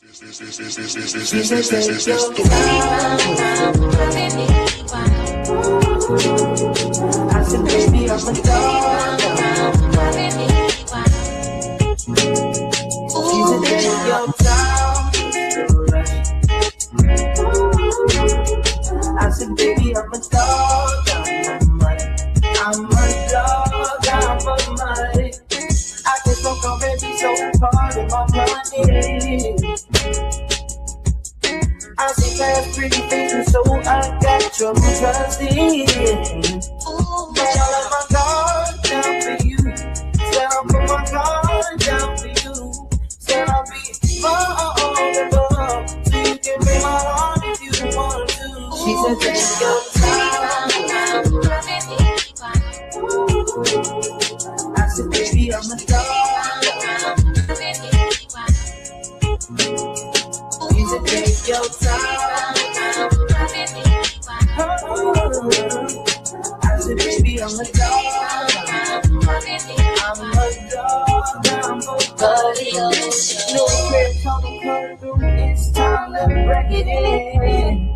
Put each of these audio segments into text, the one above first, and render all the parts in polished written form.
I said, baby, I'm a dog. She said, take your time. I said, baby, I'm a dog. I'm a dog. I'm a money. I can smoke already, so part of my money. I see past pretty faces, so I got trouble trusting. But I'll let my guard down for you. Said I'll put my guard down for you. Said I'll be vulnerable, so you can break my heart if you want to. She said, take your time. I said, baby, I'm a dog. She said, take your time. I said, baby, I'm a dog. I'm a dog. I'm a buddy. No crib, come through. It's time to break it in.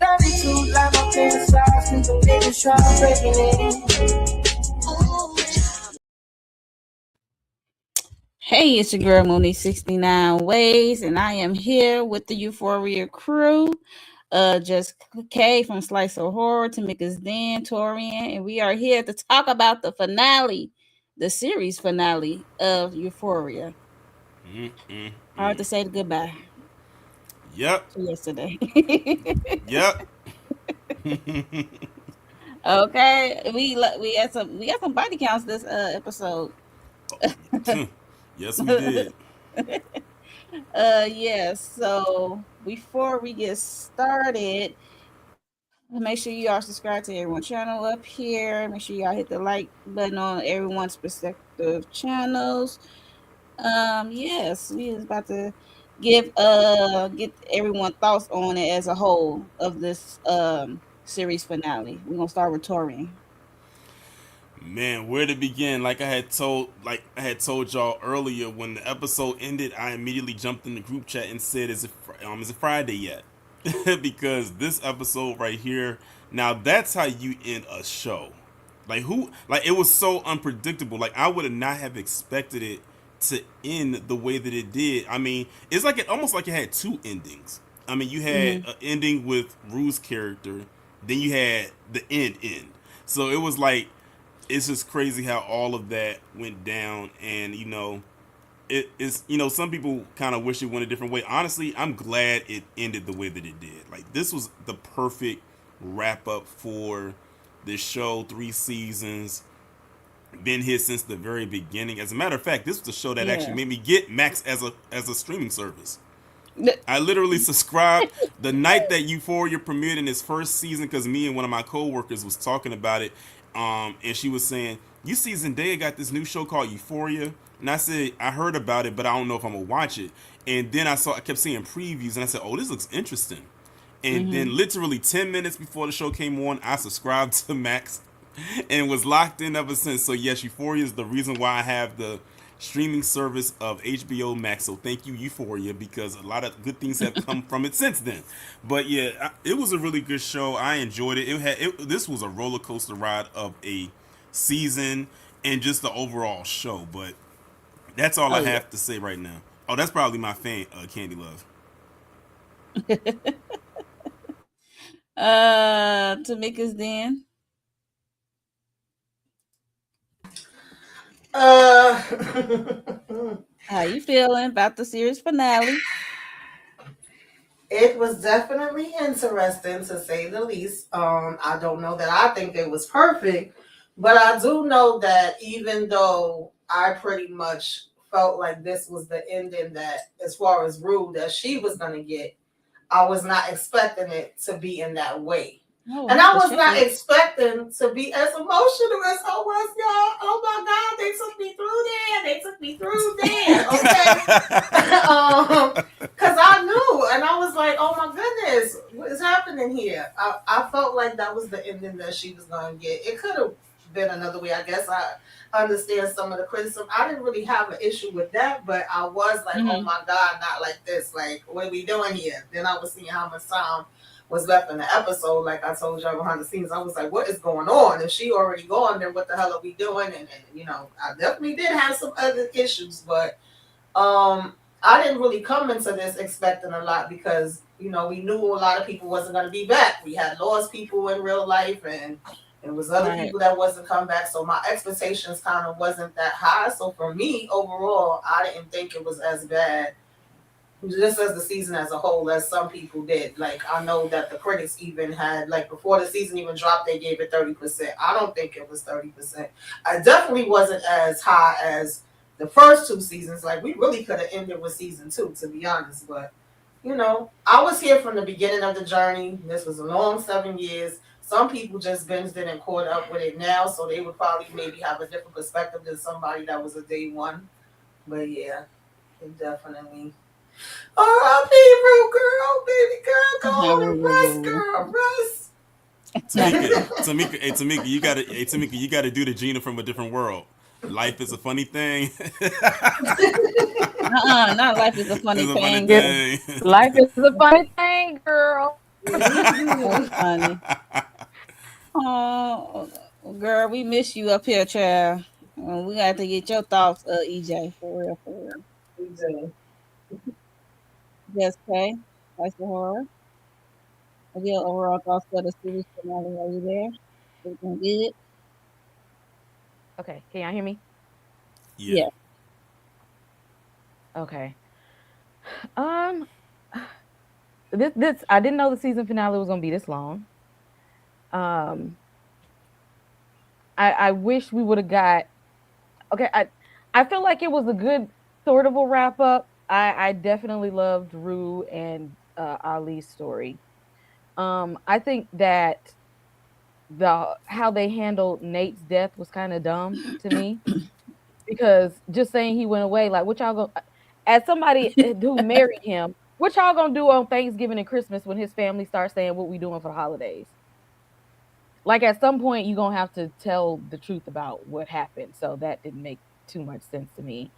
32 like my favorite size, cause the niggas try breaking it. Hey, it's your girl Mooney 69 Ways, and I am here with the Euphoria crew. Just Kay from Slice of Horror, Tamika's Den, Torian, and we are here to talk about the finale, the series finale of Euphoria. Hard to say goodbye. Yep. Yesterday. Yep. Okay, we had some body counts this episode. Yes, we did. Yes. So before we get started, make sure you all subscribe to everyone's channel up here. Make sure y'all hit the like button on everyone's respective channels. Yes, we is about to get everyone thoughts on it as a whole of this series finale. We're gonna start with Torian. Man, where to begin? Like I had told y'all earlier, when the episode ended, I immediately jumped in the group chat and said, "Is it Friday yet?" Because this episode right here, now that's how you end a show. Like it was so unpredictable. Like I would not have expected it to end the way that it did. I mean, it's like almost like it had two endings. I mean, you had an ending with Rue's character, then you had the end. So it was like, it's just crazy how all of that went down. And it's some people kind of wish it went a different way. Honestly, I'm glad it ended the way that it did. Like, this was the perfect wrap up for this show. 3 seasons, been here since the very beginning. As a matter of fact, this was the show that actually made me get Max as a streaming service. I literally subscribed the night that Euphoria premiered in its first season, because me and one of my co-workers was talking about it. And she was saying, "You see, Zendaya got this new show called Euphoria." And I said, "I heard about it, but I don't know if I'm gonna watch it." And then I kept seeing previews, and I said, "Oh, this looks interesting." And then literally 10 minutes before the show came on, I subscribed to Max and was locked in ever since. So yes, Euphoria is the reason why I have the streaming service of HBO Max. So thank you, Euphoria, because a lot of good things have come from it since then. But yeah, it was a really good show. I enjoyed it. This was a roller coaster ride of a season and just the overall show. But that's all I have to say right now. Oh, that's probably my fan, Candy Love. Tamika's Den. How you feeling about the series finale? It was definitely interesting, to say the least. I don't know that I think it was perfect, but I do know that even though I pretty much felt like this was the ending that, as far as Rue, that she was going to get, I was not expecting it to be in that way. And I was not expecting to be as emotional as I was, y'all. Oh my God, they took me through there. Okay. Because I knew, and I was like, oh my goodness, what is happening here? I felt like that was the ending that she was going to get. It could have been another way. I guess I understand some of the criticism. I didn't really have an issue with that, but I was like, oh Hmm. my God, not like this. Like, what are we doing here? Then I was seeing how much time was left in the episode. Like I told y'all behind the scenes, I was like, what is going on? If she already gone, then what the hell are we doing? And you know, I definitely did have some other issues, but um, I didn't really come into this expecting a lot because you know we knew a lot of people wasn't going to be back. We had lost people in real life, and there was other Right. people that wasn't come back. So my expectations kind of wasn't that high. So for me overall, I didn't think it was as bad just as the season as a whole as some people did. Like I know that the critics even had like before the season even dropped, they gave it 30%. I don't think it was 30%. I definitely wasn't as high as the first two seasons. Like we really could have ended with season two, to be honest. But you know, I was here from the beginning of the journey. This was a long 7 years. Some people just binged it and caught up with it now, so they would probably maybe have a different perspective than somebody that was a day one. But yeah, it definitely R.I.P. real girl, baby girl, go Woo, on and woo, rest, woo, girl, rest. Tamika, you gotta do the Gina from a different world. Life is a funny thing. Not life is a funny It's a funny thing, Yeah, girl. thing. life is a funny thing, girl. That's funny. Oh, girl, we miss you up here, child. We got to get your thoughts, EJ, for real, for real. Yes, okay. That's the horror. Your overall thoughts for the series finale. Are you there? Everything good? Okay, can y'all hear me? Yeah. Yeah. Okay. Um, this I didn't know the season finale was gonna be this long. Um, I wish we would have got. Okay, I feel like it was a good sort of a wrap up. I definitely loved Rue and Ali's story. I think that how they handled Nate's death was kind of dumb to me, because just saying he went away, like, what y'all going as somebody who married him, what y'all gonna do on Thanksgiving and Christmas when his family starts saying what we doing for the holidays? Like, at some point you're gonna have to tell the truth about what happened. So that didn't make too much sense to me.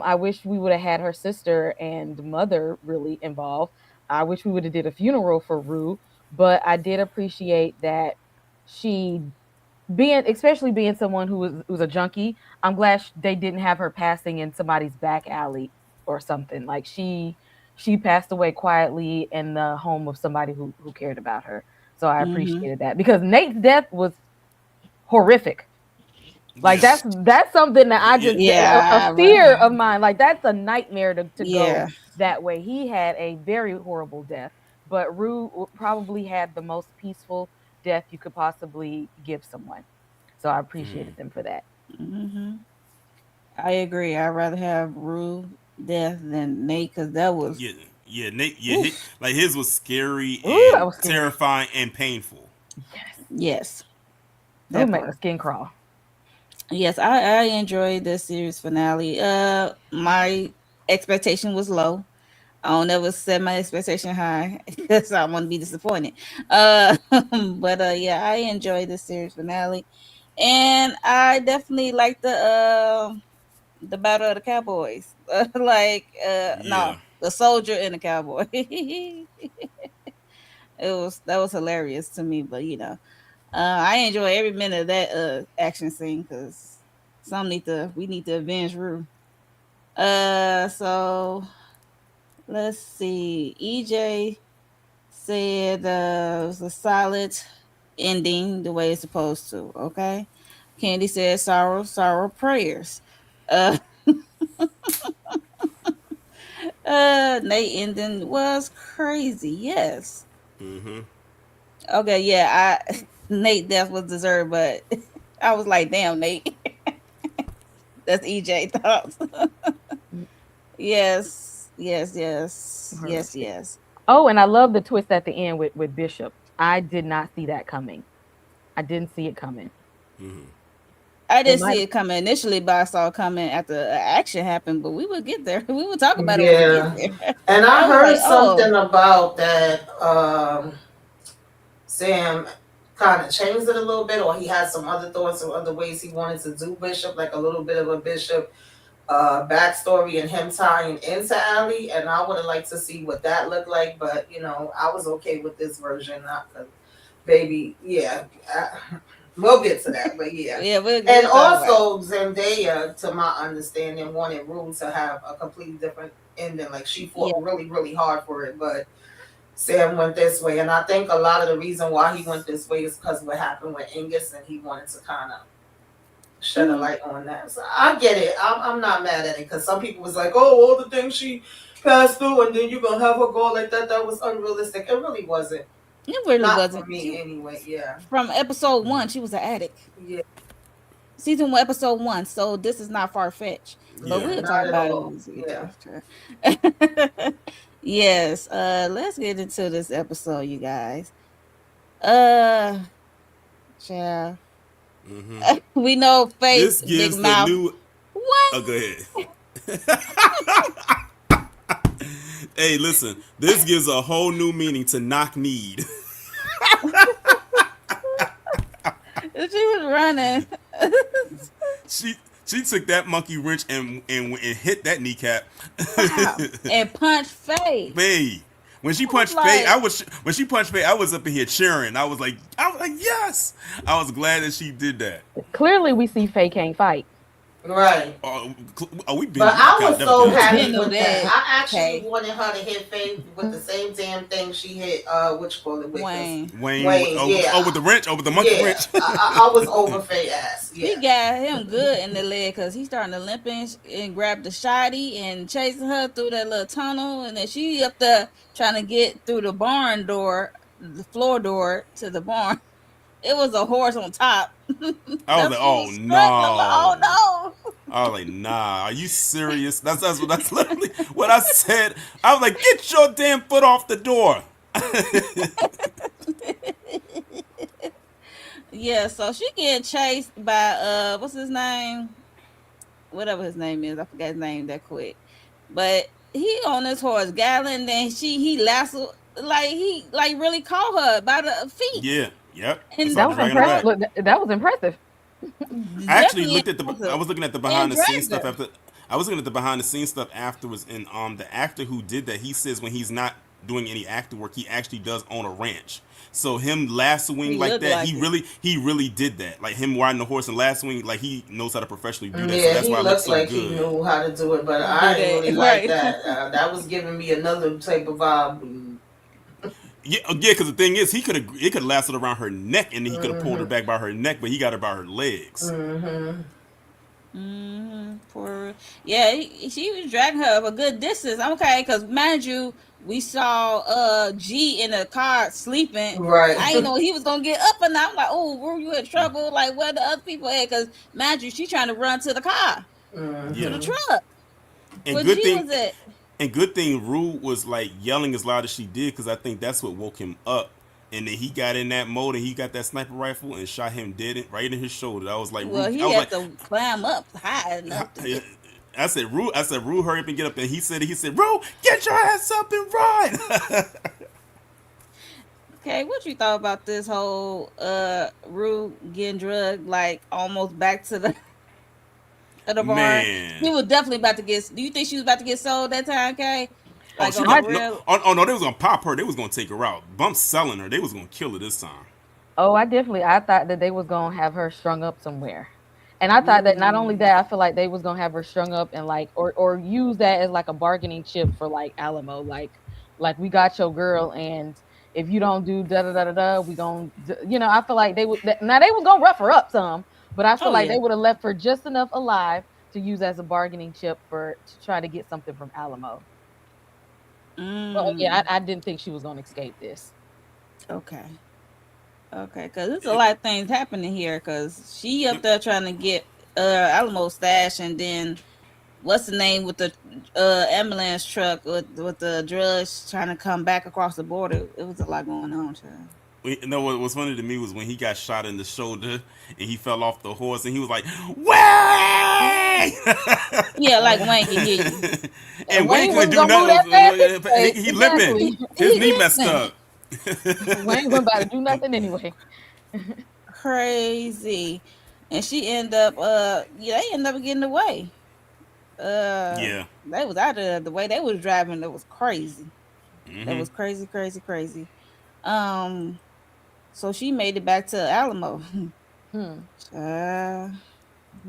I wish we would have had her sister and mother really involved. I wish we would have did a funeral for Rue, but I did appreciate that she being, especially being someone who was a junkie. I'm glad they didn't have her passing in somebody's back alley or something. Like, she passed away quietly in the home of somebody who cared about her. So I Mm-hmm. appreciated that, because Nate's death was horrific. Like, Yeah. that's something that I just, a Yeah. fear of mine. Like, that's a nightmare to go Yeah. that way. He had a very horrible death, but Rue probably had the most peaceful death you could possibly give someone. So I appreciated them for that. Mm-hmm. I agree. I'd rather have Rue death than Nate because that was Yeah. Yeah. Nate. Yeah. oof. Like his was scary Ooh, that and was scary. terrifying and painful. Yes. Yes, It would that make my part. skin crawl. Yes, I enjoyed the series finale. My expectation was low. I don't ever set my expectation high because I want to be disappointed. Uh, but yeah, I enjoyed the series finale, and I definitely like the battle of the cowboys. Like no, Yeah. the soldier and the cowboy. That was hilarious to me. But you know, I enjoy every minute of that action scene because we need to avenge Rue. So let's see. EJ said it was a solid ending the way it's supposed to. Okay. Candy said sorrow, sorrow prayers. Uh, Nate ending was crazy. Yes. Mm-hmm. Okay. Yeah. Nate death was deserved, but I was like, damn, Nate. That's EJ thoughts. Yes. Yes. Yes. Yes. Horrific. Yes. Oh, and I love the twist at the end with Bishop. I did not see that coming. I didn't see it coming. Mm-hmm. I It didn't might. see it coming initially, but I saw it coming after action happened. But we would get there. We would talk about it when we get Yeah. there. And I I was heard like, oh, something about that Sam kind of changed it a little bit, or he had some other thoughts or other ways he wanted to do Bishop, like a little bit of a Bishop backstory and him tying into Allie. And I would have liked to see what that looked like, but I was okay with this version. Not baby, yeah. We'll get to that, but yeah. Yeah, And also Zendaya, to my understanding, wanted Rue to have a completely different ending. Like she fought really, really hard for it, but Sam went this way. And I think a lot of the reason why he went this way is because of what happened with Angus, and he wanted to kind of shed a light on that. So I get it. I'm not mad at it, because some people was like, oh, all the things she passed through, and then you're gonna have her go like that. That was unrealistic. It really wasn't. It really Not wasn't. for me anyway. Yeah. From episode 1, she was an addict. Yeah. Season 1, episode 1. So this is not far fetched. But Yeah. we'll Not talk at about all. it. Yeah. Yes. Let's get into this episode, you guys. Yeah. We know This Faith, gives big the mouth. new. What? Oh, go ahead. Hey, listen. This gives a whole new meaning to knock need. She was running. She took that monkey wrench and hit that kneecap. And punched Faith. Babe. When she punched like- Faye, I was up in here cheering. I was like, yes. I was glad that she did that. Clearly, we see Faye can't fight. Right. We been, But I was so happy Didn't know with that. that. I actually Okay. wanted her to hit Faith with the same damn thing she hit what you call it with Wayne. Wayne, yeah. with the wrench, with the monkey Yeah, wrench. I was over Faye ass. He Yeah. got him good in the leg because he's starting to limp and grab the shotty and chasing her through that little tunnel. And then she up there trying to get through the barn door, the floor door to the barn. It was a horse on top. I was like, oh She was no. struggling. Oh no. I was like, nah, are you serious? That's literally what I said. I was like, get your damn foot off the door. Yeah, so she getting chased by what's his name? Whatever his name is, I forgot his name that quick. But he on this horse gallon, then he lassoed he really caught her by the feet. Yeah, yep. And It's That like was dragging her impressive. back. Look, that was impressive. I actually Definitely looked at impressive. I was looking at the behind the scenes stuff Impressive. after. I was looking at the behind the scenes stuff afterwards, and the actor who did that, he says when he's not doing any acting work, he actually does own a ranch. So him lassoing He like looked that, like he really did that. Like him riding the horse and lassoing, like he knows how to professionally do that. So Yeah, that's he why it looks looked so like good. he knew how to do it, but I didn't really like Right. that. That was giving me another type of vibe. Yeah, because the thing is, it could have lasted around her neck, and then he could have pulled her back by her neck, but he got her by her legs. She was dragging her up a good distance. Okay, because mind you, we saw G in the car sleeping. Right. I didn't know he was gonna get up, and I'm like, oh, were you in trouble? Like, where the other people at? Because mind you, she trying to run to the car, to Yeah, the truck. and Where good G thing, was at? and good thing, Rue was like yelling as loud as she did, because I think that's what woke him up. And then he got in that mode, and he got that sniper rifle and shot him dead right in his shoulder. I was like, Well, Rue, he I was had like, to climb up high enough. I said, Rue, hurry up and get up. And he said, Rue, get your ass up and run. Okay, what you thought about this whole Rue getting drugged, like almost back to the barn? Man. He was definitely about to get. Do you think she was about to get sold that time, Kay? Oh, Like she on was, the real? no, they was gonna pop her. They was gonna take her out. Bump selling her. They was gonna kill her this time. Oh, I thought that they was gonna have her strung up somewhere. And I thought that not only that, I feel like they was gonna have her strung up and like or use that as like a bargaining chip for like Alamo. Like we got your girl, and if you don't do da da da da da, we gonna I feel like they would now they was gonna rough her up some, but I feel like they would have left her just enough alive to use as a bargaining chip to try to get something from Alamo. Well, yeah, I didn't think she was gonna escape this. Okay, because there's a lot of things happening here. Because she up there trying to get Alamo stash, and then what's the name with the ambulance truck with the drugs trying to come back across the border. It was a lot going on, child. You know what was funny to me was when he got shot in the shoulder and he fell off the horse and he was like, Wayne! Yeah, like Wayne can hear you. And Wayne Wayne couldn't do wasn't gonna move nothing. that fast He limping. anyway. His He knee messed limping. up. Wayne wasn't about to do nothing anyway. Crazy. And she end up yeah, they end up getting away. Yeah. They was out of the way they was driving, that was crazy. That Hmm. was crazy, crazy, crazy. Um so she made it back to Alamo. Hmm. uh,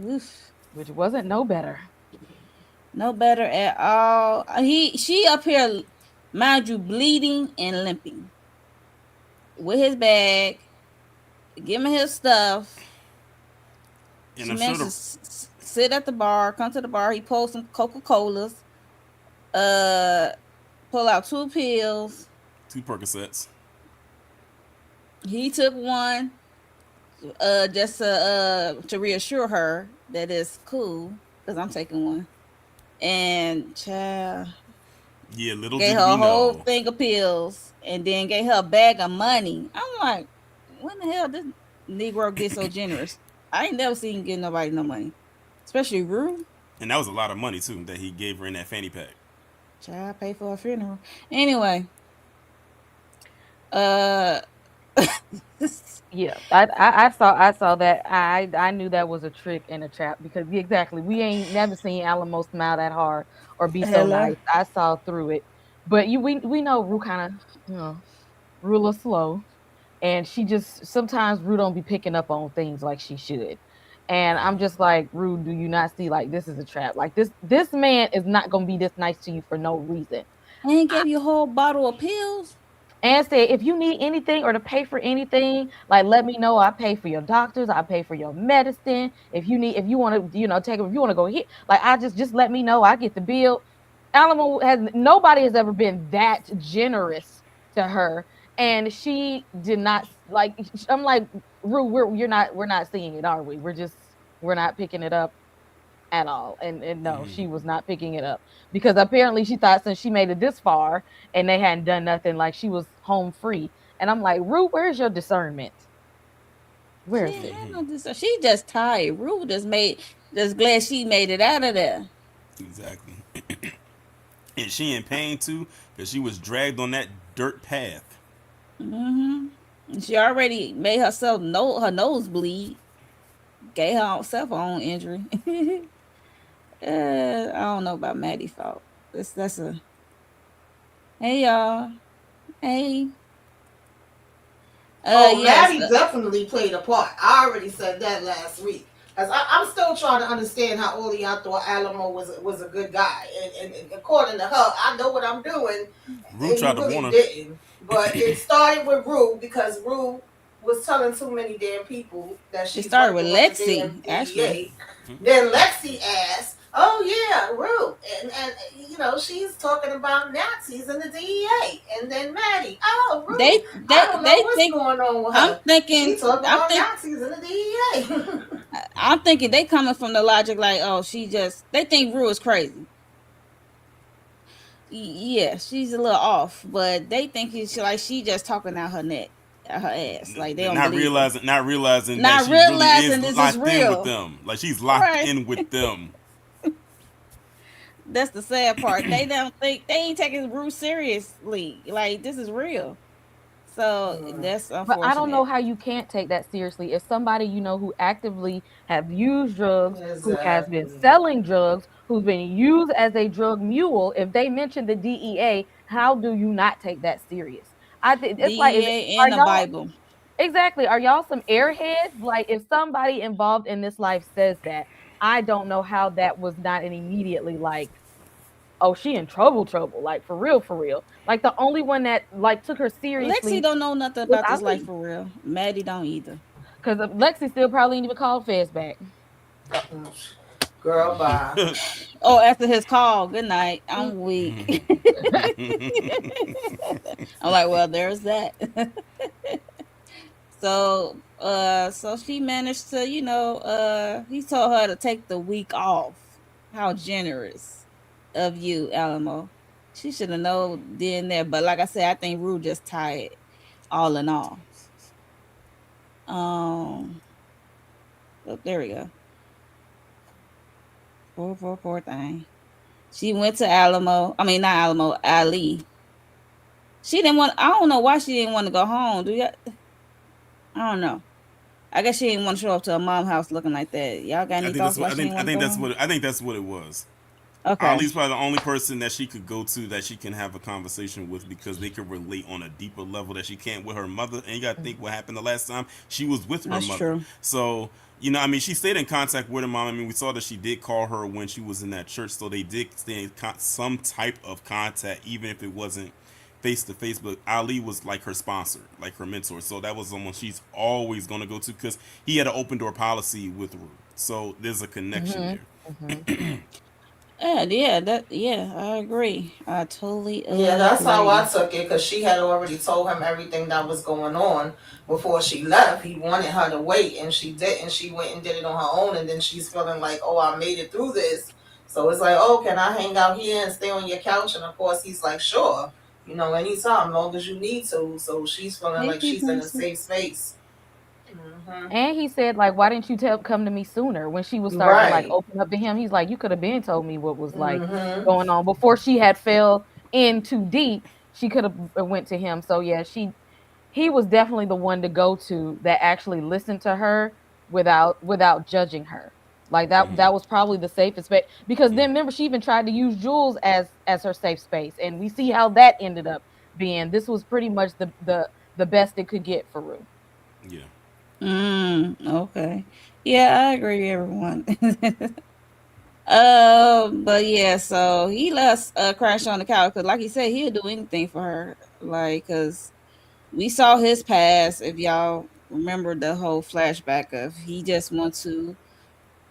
oof. Which wasn't no better. No better at all. She up here, mind you, bleeding and limping with his bag, give him his stuff. And She I'm sure managed to the sit at the bar, come to the bar. He pulled some Coca Colas, uh, pull out 2 pills. two Percocets. He took one, just to reassure her that it's cool because I'm taking one. And child Yeah, little gave did her we a whole know. thing of pills, and then gave her a bag of money. I'm like, when the hell did Negro get so generous? I ain't never seen him give nobody no money, especially Rue. And that was a lot of money too that he gave her in that fanny pack. Child pay for a funeral. Anyway, uh, Yeah, I saw that. I knew that was a trick and a trap because exactly we ain't never seen Alamo smile that hard or be so Hello. nice. I saw through it, but we know Rue kind of rule of slow, and she just sometimes Rue don't be picking up on things like she should, and I'm just like Rue, do you not see like this is a trap? Like this man is not gonna be this nice to you for no reason. I ain't gave you a whole bottle of pills. And said, if you need anything or to pay for anything, like let me know. I pay for your doctors. I pay for your medicine. If you want to, take if you want to go here, like I just let me know. I get the bill. Alamo has nobody has ever been that generous to her, and she did not like. I'm like, Rue, we're not seeing it, are we? We're not picking it up at all. And no, Hmm. she was not picking it up because apparently she thought since she made it this far and they hadn't done nothing, like she was home free. And I'm like, Rue, where's your discernment? Where She is ain't it? had no this. She just tired. Rue just glad she made it out of there. Exactly. And she in pain too because she was dragged on that dirt path. Hmm. She already made herself her nose bleed. Gave herself her own injury. I don't know about Maddie's fault. That's a hey y'all. Hey. Oh, Yes. Maddie definitely played a part. I already said that last week. As I'm still trying to understand how all of y'all thought Alamo was a good guy, and according to her, I know what I'm doing, Rue and he tried to warn really her. didn't. But it started with Rue because Rue was telling too many damn people that It she's started with working with the damn Lexi, actually. DEA. Then Lexi asked, "Oh yeah, Rue," and she's talking about Nazis and the DEA, and then Maddie, "Oh Rue, I don't know They what's think going on with I'm her. She thinking talking I'm about think Nazis and the DEA." I'm thinking they coming from the logic like, oh, she just they think Rue is crazy. Yeah, she's a little off, but they think she just talking out her neck, out her ass. Like they don't Not believe her. realizing, not realizing that Not she really realizing is this is locked in with real. them. Like she's locked Right. in with them. That's the sad part. They don't think they ain't taking Rue seriously. Like this is real. So that's But I don't know unfortunate. how you can't take that seriously. If somebody who actively have used drugs, who has been Exactly. selling drugs, who's been used as a drug mule, if they mention the DEA, how do you not take that serious? I think it's like, DEA are and the y'all Bible. exactly? Are y'all some airheads? Like, if somebody involved in this life says that, I don't know how that was not an immediately like, oh, she in trouble, like for real, for real. Like the only one that like took her Lexi seriously don't know nothing was about this life Ali. for real. Maddie don't either. Because Lexi still probably ain't even called Fez back. Girl, bye. Oh, after his call, good night. I'm weak. I'm like, well, there's that. So she managed to, he told her to take the week off. How generous of you, Alamo. She should have known then there, but like I said, I think Rue just tired, all in all. Um, oh, there we go. Poor thing. She went to Alamo. I mean, not Alamo, Ali. She didn't want. I don't know why she didn't want to go home. Do you? I don't know. I guess she didn't want to show up to her mom's house looking like that. Y'all got I any think that's thoughts what why she didn't I want to think go that's home? what I think that's what it was. Okay. Ali's probably the only person that she could go to that she can have a conversation with because they could relate on a deeper level that she can't with her mother. And you got to think what happened the last time she was with her That's mother. true. So, I mean, she stayed in contact with her mom. I mean, we saw that she did call her when she was in that church. So they did stay in some type of contact, even if it wasn't face to face. But Ali was like her sponsor, like her mentor. So that was someone she's always going to go to because he had an open door policy with Ruth. So there's a connection Mm-hmm. there. Mm-hmm. Yeah, I agree. I totally Yeah, that's how I agree. took it because she had already told him everything that was going on before she left. He wanted her to wait, and she didn't. She went and did it on her own, and then she's feeling like, oh, I made it through this. So it's like, oh, can I hang out here and stay on your couch? And of course, he's like, sure, anytime, long as you need to. So she's feeling Hey, like Peace she's in a Master. safe space. Hmm. And he said, like, why didn't you come to me sooner? When she was starting to like Right. open up to him, he's like, you could have been told me what was like Hmm. going on before she had fell in too deep. She could have went to him. So yeah, he was definitely the one to go to that actually listened to her without judging her. Like that Hmm was probably the safest space because then remember she even tried to use Jules as her safe space, and we see how that ended up being. This was pretty much the best it could get for Rue. Yeah. Okay. Yeah, I agree with everyone. But yeah, so he lets crash on the couch because, like he said, he'll do anything for her. Like, cause we saw his past. If y'all remember the whole flashback of, he just wants to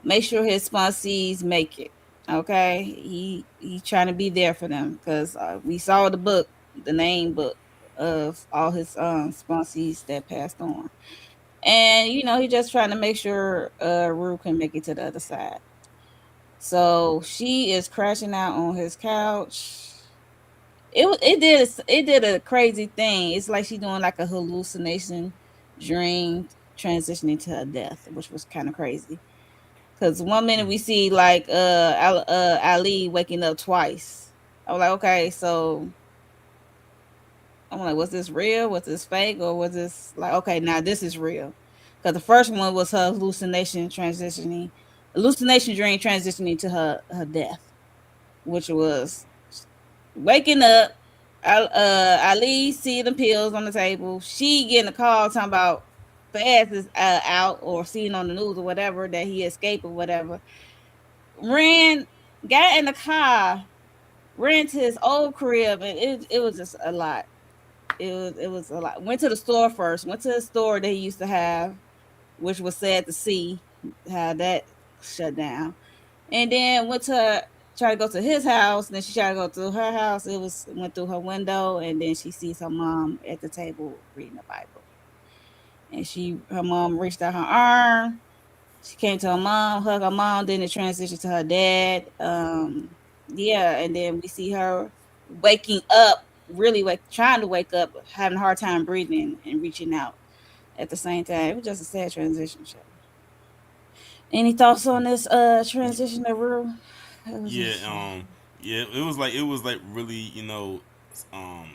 make sure his sponsees make it. Okay, he trying to be there for them because we saw the book, the name book of all his sponsees that passed on, and he just trying to make sure Rue can make it to the other side. So she is crashing out on his couch. It did a crazy thing. It's like she doing like a hallucination dream transitioning to her death, which was kind of crazy. Because one minute we see like Ali waking up twice. I was like, okay, so I'm like, was this real? Was this fake? Or was this like, okay, now this is real? Because the first one was her hallucination dream transitioning to her death, which was waking up. Ali see the pills on the table. She getting a call talking about Faz is out or seen on the news or whatever that he escaped or whatever. Ran, got in the car, ran to his old crib, and it was just a lot. It was a lot. Went to the store first. Went to the store that he used to have, which was sad to see how that shut down. And then went to try to go to his house. And then she tried to go to her house. Went through her window, and then she sees her mom at the table reading the Bible. And her mom reached out her arm. She came to her mom, hugged her mom. Then it transitioned to her dad. Yeah, and then we see her waking up, really trying to wake up, having a hard time breathing and reaching out at the same time. It was just a sad transition show. Any thoughts on this transition to Rue? It was Yeah, just yeah, it was like really, um,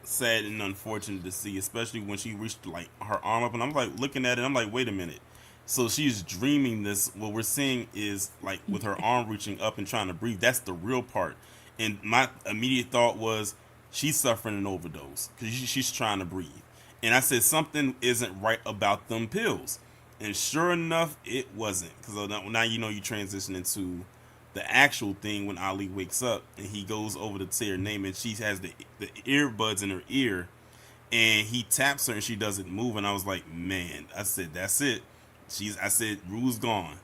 sad and unfortunate to see, especially when she reached like her arm up, and I'm like looking at it, I'm like, wait a minute. So she's dreaming this. What we're seeing is like with her arm reaching up and trying to breathe. That's the real part. And my immediate thought was she's suffering an overdose because she's trying to breathe. And I said something isn't right about them pills. And sure enough, it wasn't. Because now you transition into the actual thing when Ali wakes up and he goes over to say her name and she has the earbuds in her ear and he taps her and she doesn't move and I was like, man, I said that's it. I said Rue's gone.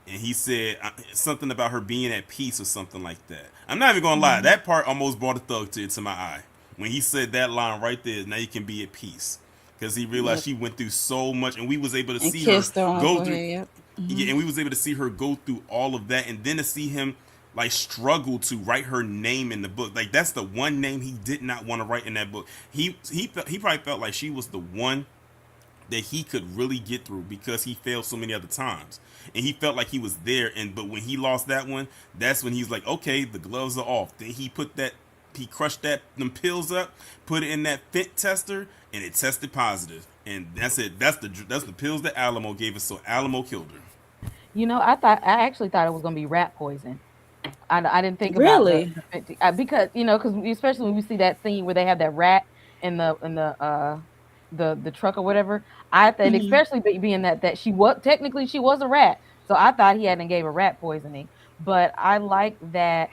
And he said something about her being at peace or something like that. I'm not even gonna lie, mhm. that part almost brought a thug tear to my eye when he said that line right there. Now you can be at peace because he realized Yep. she went through so much, and we was able to And see her kissed her on the go through. forehead. Yep. Yeah, Hmm. and we was able to see her go through all of that, and then to see him like struggle to write her name in the book. Like that's the one name he did not want to write in that book. He probably felt like she was the one that he could really get through because he failed so many other times. And he felt like he was there, but when he lost that one, that's when he's like, okay, the gloves are off. Then he put that he crushed them pills up, put it in that fit tester, and it tested positive. And that's it. That's the pills that Alamo gave us. So Alamo killed her. I actually thought it was gonna be rat poison. I didn't think about Really? because because especially when we see that scene where they have that rat in the truck or whatever. I thought, Mhm. especially being that she was a rat, so I thought he hadn't gave her rat poisoning. But I like that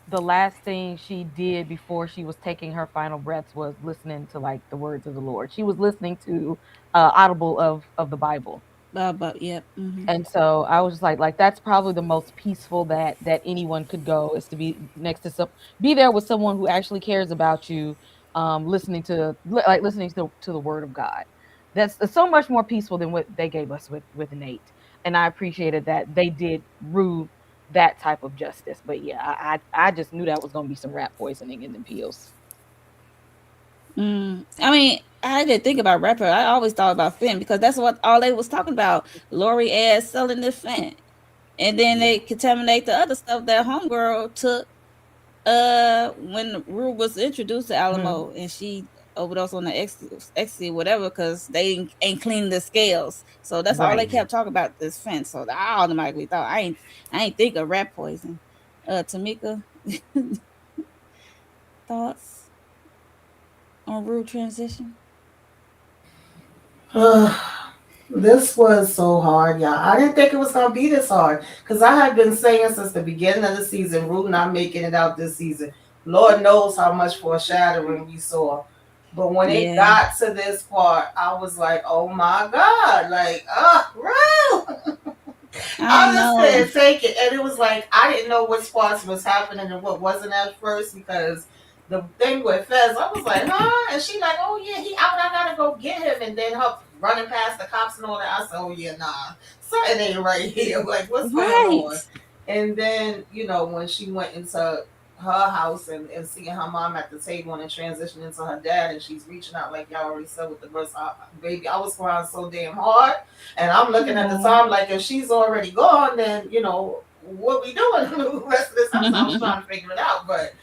the last thing she did before she was taking her final breaths was listening to like the words of the Lord. She was listening to audible of the Bible. But yep. And so I was just like that's probably the most peaceful that anyone could go, is to be next to be there with someone who actually cares about you, listening to the word of God. That's so much more peaceful than what they gave us with Nate. And I appreciated that they did Rue that type of justice. But yeah, I just knew that was gonna be some rat poisoning in the pills. I mean, I didn't think about rapper. I always thought about Fenn because that's what all they was talking about. Lori ass selling the Fenn, and then Yeah. they contaminate the other stuff that homegirl took. When Rue was introduced to Alamo, and she overdosed on the ecstasy, whatever, because they ain't cleaned the scales. So that's all they Right. kept talking about, this Fenn. So I automatically thought I ain't think of rat poison. Tamika, thoughts on Rue transition? This was so hard, y'all. I didn't think it was gonna be this hard because I had been saying since the beginning of the season, Rue not making it out this season. Lord knows how much foreshadowing we saw, but when it Yeah. got to this part, I was like, "Oh my god!" Like, Rue. I I just know. couldn't take it, and it was like I didn't know what spots was happening and what wasn't at first because the thing with Fez, I was like, huh? And she like, oh yeah, he out. I gotta go get him. And then her running past the cops and all that. I said, oh yeah, nah, something ain't right here. Like, what's going Right. on? And then when she went into her house and seeing her mom at the table and then transitioning into her dad and she's reaching out like y'all already said with the breast, baby, I was crying so damn hard. And I'm looking at the time like if she's already gone, then what we doing the rest of this episode? I was trying to figure it out, but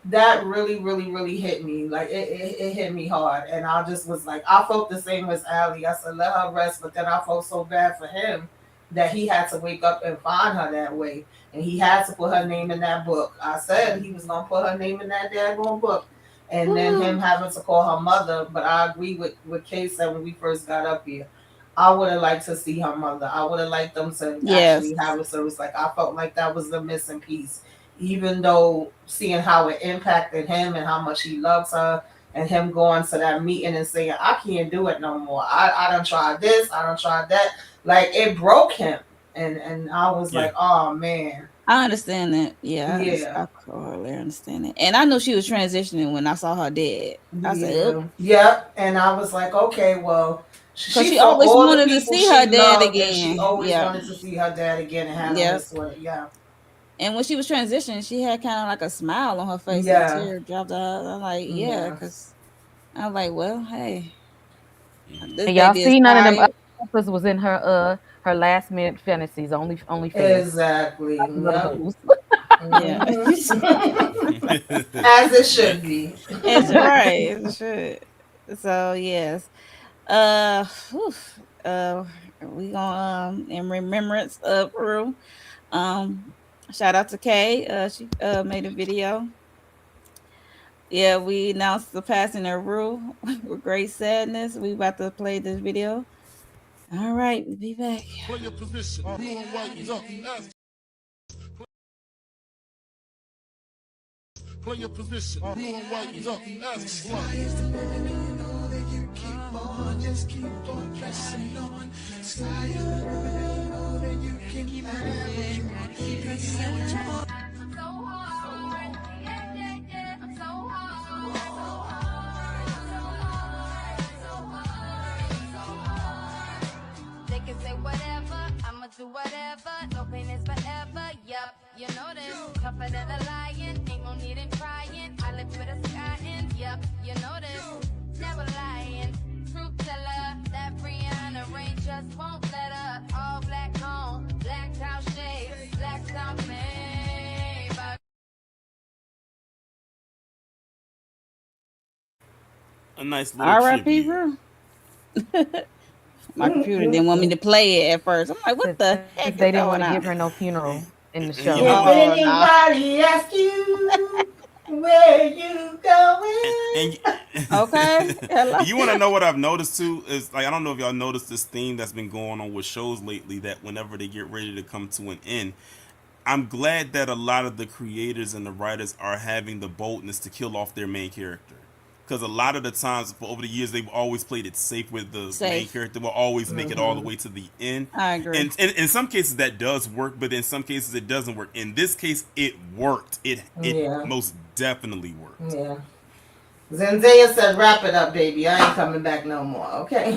that really, really, really hit me. Like it hit me hard, and I just was like, I felt the same as Ali. I said, let her rest, but then I felt so bad for him that he had to wake up and find her that way, and he had to put her name in that book. I said he was gonna put her name in that daggone book, and then him having to call her mother. But I agree with Kay said when we first got up here. I would have liked to see her mother. I would have liked them to Yes. actually have a service. Like I felt like that was the missing piece, even though seeing how it impacted him and how much he loves her, and him going to that meeting and saying, I can't do it no more. I don't try this, I don't try that. Like it broke him. And I was Yeah. like, oh man. I understand that. Yeah, Yeah. I totally understand it. And I knew she was transitioning when I saw her dead. I said, "Oop," Yeah. Yep. And I was like, okay, well, because she she saw always all the wanted to people see her she dad loved and she again. always Yeah, wanted to see her dad again and had on yeah. his sweater. Yeah. And when she was transitioning, she had kind of like a smile on her face and a Yeah. tear dropped out. I'm like, yeah, Yeah. because I'm like, well, hey, this And y'all baby is see none of them tired. other was in her last minute fantasies. Only Fez. Exactly. None of Yep. those. Yeah, As it should be. it's right. It should. So yes. Whew, uh, we gonna in remembrance of Rue. Um, Shout out to Kay. She made a video. Yeah, we announced the passing of Rue with great sadness. We about to play this video. All right, we'll be back. Play your position. Blue and white duck. Play your position. Blue and white duck. Keep on, just keep on pressing on. Sky is the limit, you know that you can keep on. Keep pressing on. I'm so hard, yeah, yeah, yeah. I'm so hard, so hard, so hard, so hard, so hard. They can say whatever, I'ma do whatever. No pain is forever, yup, you know this. Tougher than a lion, ain't no need in crying. I live with a sky and yup, you know this. Never lying. Truth teller, that Brianna Rain just won't let up. All black home, black cow shades, black something. A nice little R.I.P. tribute. Rue. My computer didn't want me to play it at first. I'm like, what the Since heck they is didn't want going to give on? her no funeral in the And you show. know If what? Oh no. anybody asks you where you And going, Okay. Hello. you want to know what I've noticed too is like I don't know if y'all noticed this theme that's been going on with shows lately that whenever they get ready to come to an end, I'm glad that a lot of the creators and the writers are having the boldness to kill off their main character. Because a lot of the times over the years they've always played it safe with the main Safe. character will always make it all the mm-hmm. way to the end. I agree. And in some cases that does work, but in some cases it doesn't work. In this case, it worked. It Yeah, most definitely worked. yeah. Zendaya said, "Wrap it up, baby. I ain't coming back no more." Okay.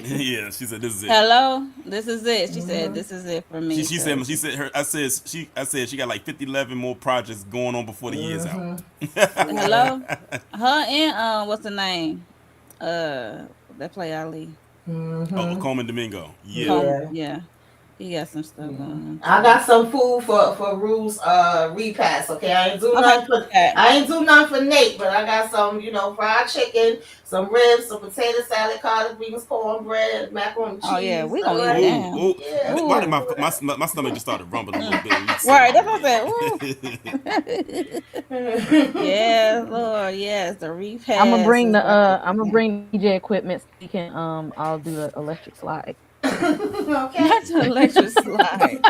Yeah, she said this is it. Hello. This is it. She said, Mhm. "This is it for me." She Cause said her I said she got like 50 11 more projects going on before the year's out. Mhm. Yeah. hello, her and what's the name? That play Ali. Oh, Mhm. Coleman Domingo. Yeah. Yeah. Yeah, he got some stuff Yeah. going on I too. got some food for Rue's repass. Okay, I ain't do Okay, nothing for okay. I ain't do nothing for Nate, but I got some, fried chicken, some ribs, some potato salad, collard greens, cornbread, macaroni and Oh yeah, cheese. we All gonna eat right. Ooh, now. ooh. Yeah, Why did Ooh, my stomach just started rumbling a little mm. bit when you said Right. all That's of what I said. Ooh. Yes, Lord. Yes, the repass is about to I'm gonna begin. bring the DJ equipment so we can I'll do the electric slide. okay. Not the electric slide.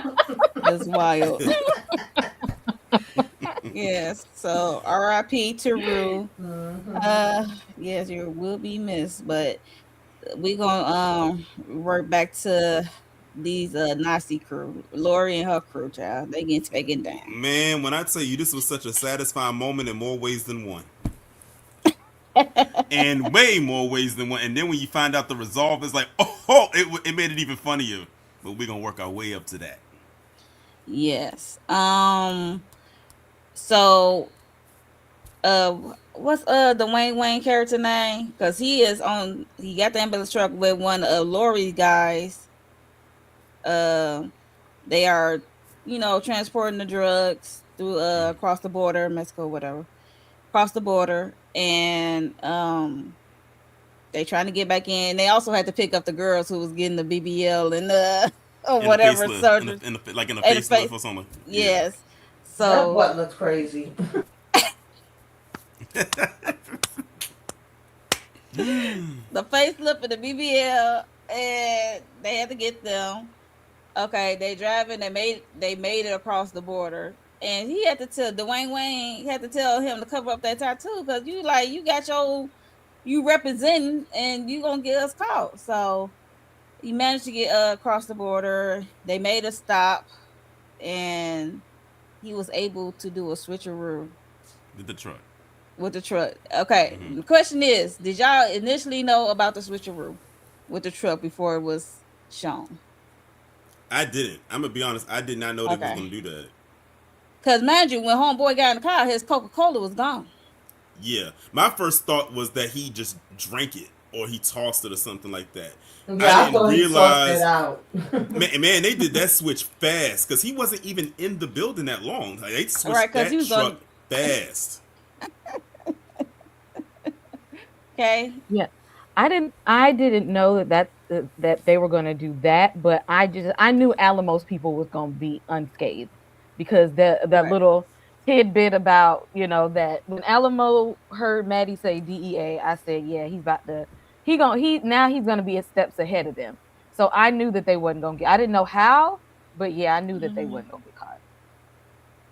That's wild. Yes. So R.I.P. to Rue. Mhm. Uh, yes, you will be missed, but we gonna work back to these Nazi crew, Lori and her crew, child. They getting taken down. Man, when I tell you this was such a satisfying moment in more ways than one. And way more ways than one. And then when you find out the resolve, it's like, oh, it made it even funnier. But we're gonna work our way up to that. Yes. So what's Dwayne Wayne character name? Because he got the ambulance truck with one of Lori's guys. Uh, they are, transporting the drugs through across the border, Mexico, whatever, across the border, and they trying to get back in. They also had to pick up the girls who was getting the BBL and or In the whatever facelift, surgery like in a and the facelift face. or something. Yeah. Yes. That So butt looks crazy. the facelift and the BBL, and they had to get them. Okay, they driving. They made it across the border, and he had to tell Dwayne Wayne. He had to tell him to cover up that tattoo because you got you representing, and you gonna get us caught. So he managed to get across the border. They made a stop, and he was able to do a switcheroo With the truck. with the truck. Okay, Hmm. the question is, did y'all initially know about the switcheroo with the truck before it was shown? I didn't. I'm gonna be honest. I did not know they was Okay, gonna do that. because mind you, when homeboy got in the car, his Coca-Cola was gone. Yeah, my first thought was that he just drank it or he tossed it or something like that. I Yeah, I didn't thought he tossed it realize, out. man, they did that switch fast because he wasn't even in the building that long. Like, they All right, switched because he that was truck on. fast. Okay, Yeah. I didn't know that they were going to do that, but I knew Alamo's people was going to be unscathed because that right. little tidbit about, that when Alamo heard Maddie say DEA, I said, yeah, he's about to he's going to be a steps ahead of them. So I knew that they wasn't going to get. I didn't know how, but yeah, I knew that they Hmm. wasn't going to get caught.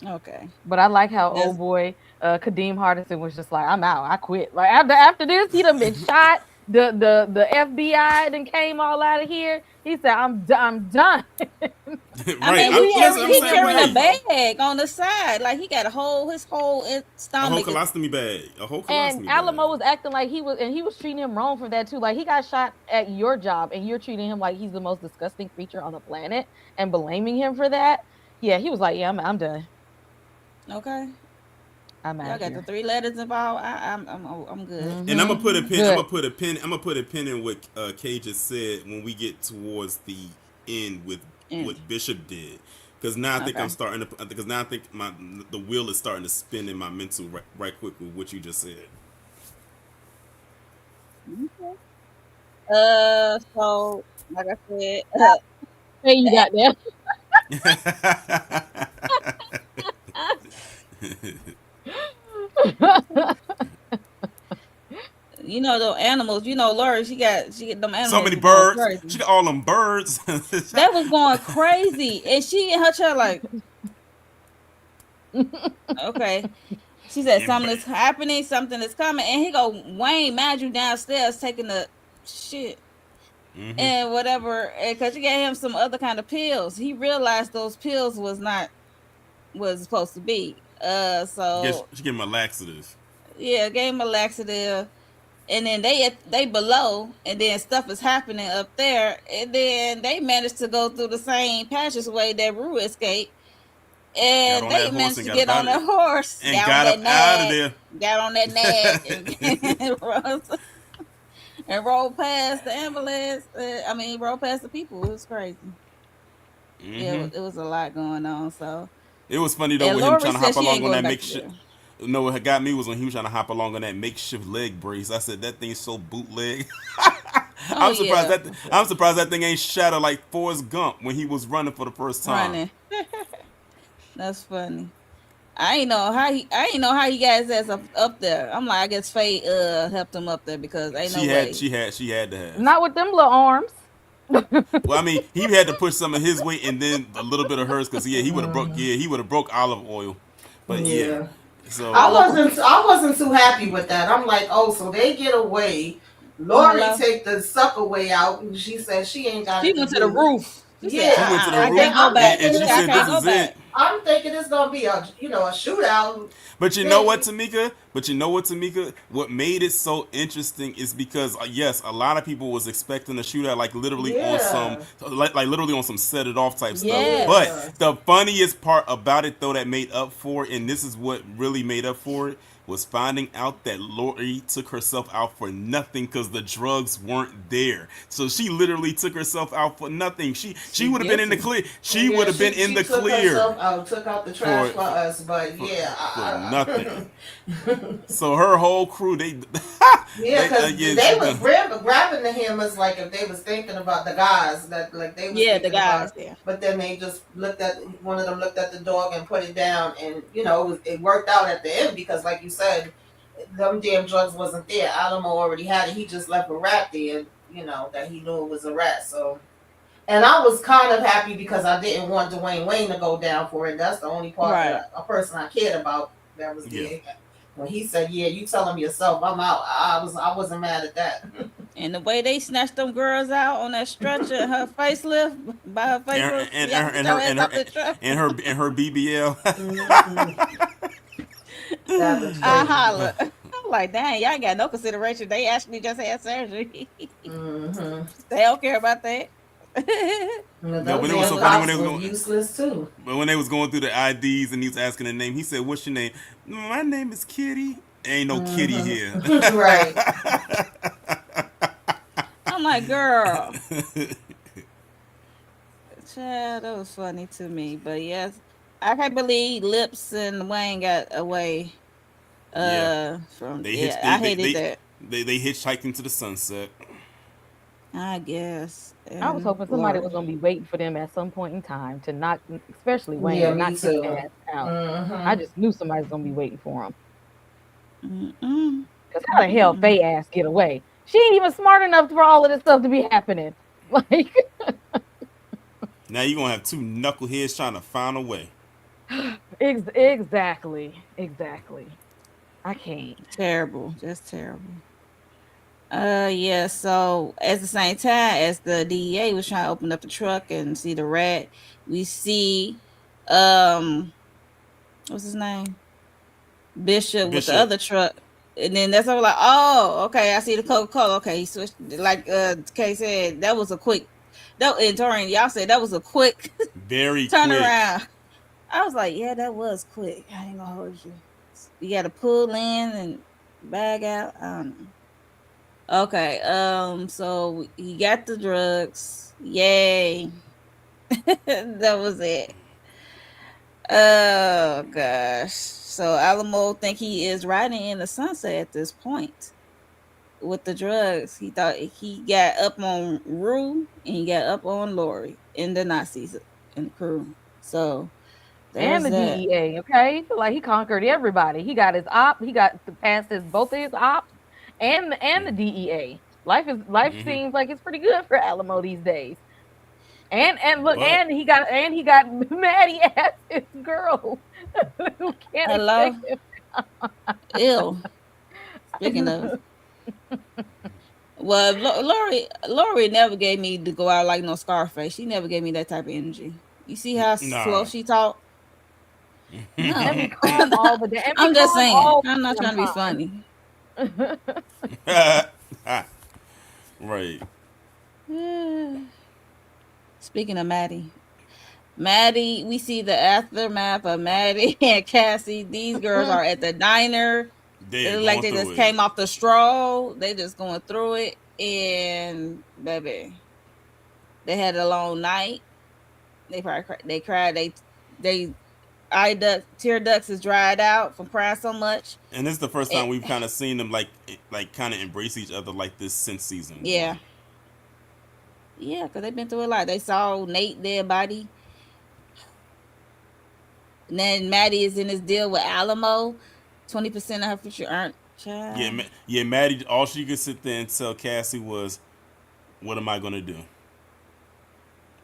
Okay. But I like how That's old boy Kadeem Hardison was just like, I'm out, I quit. Like after this, he done been shot. The FBI then came all out of here. He said, I'm done. I Right. mean, I'm he listen. carry I'm the he same carrying a way. bag on the side, like he got his whole A whole stomach. colostomy bag. A whole And colostomy Alamo bag. was acting like he was treating him wrong for that too. Like he got shot at your job, and you're treating him like he's the most disgusting creature on the planet and blaming him for that. Yeah, he was like, yeah, I'm done. Okay, I'm out y'all of got the here. 3 letters involved. I'm good. And I'm gonna put a Mm-hmm. pin. I'm Good. gonna put a pin. I'm gonna put a pin in what Kay just said when we get towards the end with And what Bishop did. Because now I think I'm okay, starting to. Because now I think the wheel is starting to spin in my mental right quick with what you just said. Okay. So like I said, Hey, you got that. you know those animals. You know, Lori, she get them So animals many was going birds. crazy. She got all them birds. That was going crazy, and she and her child like, okay. She said and something is happening, something is coming, and he go, Wayne, mind you, downstairs taking the shit mm-hmm. and whatever, because she gave him some other kind of pills. He realized those pills was not was supposed to be. So She gave him a laxative. yeah, gave him a laxative, and then they below, and then stuff is happening up there, and then they managed to go through the same passageway that Rue escaped, Got and on that they horse managed and to got get up on out of their it. horse, And got up out of there. got on that nag, and rolled past the ambulance. I mean, rolled past the people. It was crazy. Yeah, Mm-hmm. it was a lot going on. So, It was funny though and with him Lori trying to said hop she along ain't on going that back to makeshift. there. No, what got me was when he was trying to hop along on that makeshift leg brace. I said that thing's so bootleg. Oh yeah, I'm surprised that thing ain't shattered like Forrest Gump when he was running for the first time. running. That's funny. I ain't know how he got his ass up there. I'm like, I guess Faye helped him up there because ain't no way. She had to have. Not with them little arms. Well, I mean, he had to push some of his weight and then a little bit of hers because he would have broke Mhm. he would have broke olive oil, but yeah. Yeah. So Olive, I wasn't too happy with that. I'm like, oh, so they get away. Lori hello. take the sucker way out, and she said she ain't got She it to went to the do. roof. She said, Yeah, she went to the I roof and can't go back. and She she said, I said this can't go is back. it. I'm thinking it's gonna be a a shootout. But you know what, Then Tamika? But you know what, Tamika? What made it so interesting is because yes, a lot of people was expecting a shootout, like literally on some, yeah, like literally on some set it off type stuff. Yes. But yeah, the funniest part about it, though, that made up for it, and this is what really made up for it, was finding out that Lori took herself out for nothing because the drugs weren't there. So she literally took herself out for nothing. She She would have been in the guilty. clear. She would yeah. have been in She the took clear herself out, took out the trash for for us. But for, yeah, for nothing. I So her whole crew, they, yeah, because yeah, they she was done. grabbing the hammers like if they was thinking about the guys that like they was Yeah, the thinking guys about, there. but then they just looked at one of them looked at the dog and put it down, and it worked out at the end because like you said, them damn drugs wasn't there. Alamo already had it. He just left a rat there, that he knew it was a rat. So, and I was kind of happy because I didn't want Dwayne Wayne to go down for it. That's the only part Right. that a person I cared about that was Yeah. there. When he said, "Yeah, you tell him yourself, I'm out," I wasn't mad at that. And the way they snatched them girls out on that stretcher, her facelift by her facelift, y'all get your ass off the truck. And her BBL. Mm-mm. That was I crazy. holler. I'm like, dang, y'all ain't got no consideration. They actually just had surgery. Mm-hmm. They don't care about that. No, Them but it was damn so funny when cops they was was going. useless too. But when they was going through the IDs and he was asking the name, he said, "What's your name?" My name is Kitty. Ain't no kitty here. Mm-hmm. Right. I'm like, girl, child, that was funny to me. But yes, I can't believe Lips and Wayne got away. Yeah, From they hitched. yeah, I hated that. They hitchhiked into the sunset. I guess. I was And hoping somebody was Lori. gonna be waiting for them at some point in time to knock, especially Wayne, Yeah, to me knock his too. ass out. I Mm-hmm. just knew somebody's gonna be waiting for him. Mm-mm. Cause how the hell Mm-mm. Faye ass get away? She ain't even smart enough for all of this stuff to be happening. Like Now you gonna have two knuckleheads trying to find a way. exactly. I can't. Terrible. Just terrible. Yeah, so at the same time as the DEA was trying to open up the truck and see the rat, we see um what's his name? Bishop with the Bishop. other truck. And then that's all like, oh, okay, I see the Coca-Cola. Okay, he switched like Kay said, that was a quick that and Torian, y'all said that was a quick Very quick. turnaround. I was like, yeah, that was quick. I ain't gonna hold you. You gotta pull in and bag out. I don't know. Okay, so he got the drugs. Yay. That was it. Oh gosh. So Alamo think he is riding in the sunset at this point. with the drugs. He thought he got up on Rue and he got up on Lori and the Nazis and the crew. So And there's the that. DEA. Okay, feel like he conquered everybody. He got his op. He got to pass his both of his ops and the DEA. Life Hmm. seems like it's pretty good for Alamo these days. And look, But and he got Maddie as his girl who can't Hello, expect him. ill. Speaking of, well, Lori never gave me to go out like no Scarface. She never gave me that type of energy. You see how slow nah. she talked? And be No, calm all the day. And be I'm just calm saying. all I'm not the trying to be damn funny. time. Right. Speaking of Maddie, we see the aftermath of Maddie and Cassie. These girls are at the diner. They They're look like going they through just it. came off the stroll. They just going through it. And baby, they had a long night. They probably they cried. They eye duct tear ducts is dried out from crying so much. And this is the first And, time we've kind of seen them like kind of embrace each other like this since season yeah, one. yeah, because they've been through a lot. They saw Nate dead body. And then Maddie is in this deal with Alamo. 20% of her future earned. Yeah, Child. yeah. Maddie, all she could sit there and tell Cassie was, "What am I gonna do?"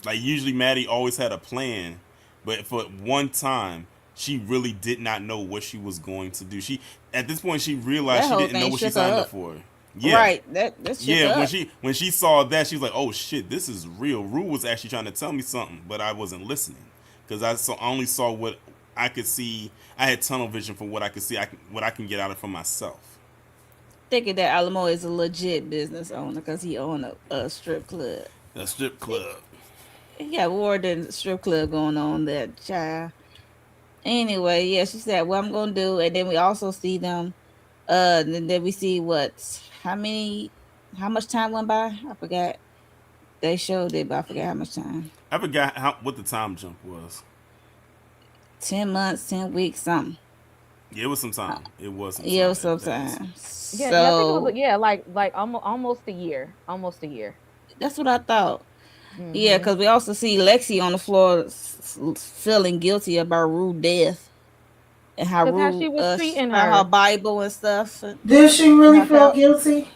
Like usually, Maddie always had a plan, but for one time, she really did not know what she was going to do. She at this point she realized That she whole didn't know thing what she shook her signed up up. for. Yeah, Right. That shook her yeah. When up. she saw that, she was like, "Oh shit, this is real." Rue was actually trying to tell me something, but I wasn't listening because I only saw what I could see. I had tunnel vision for what I could see. What I can get out of it for myself. Thinking that Alamo is a legit business owner because he owned a strip club. A strip club. He got more than a strip club going on there, child. Anyway, yeah, she said, "What I'm gonna do," and then we also see them. And then we see how much time went by? I forgot. They showed it, but I forgot how much time. I forgot what the time jump was. 10 months, 10 weeks, something. Yeah, it was some time. It was some Yeah, time that passed. sometimes. Yeah, I think it was So like almost a year. Almost a year. that's what I thought. Yeah, Mm-hmm. because we also see Lexi on the floor feeling guilty about Rue's death and how Because how Rue she was treating found her her. Bible and stuff. And Did she really how feel felt, guilty?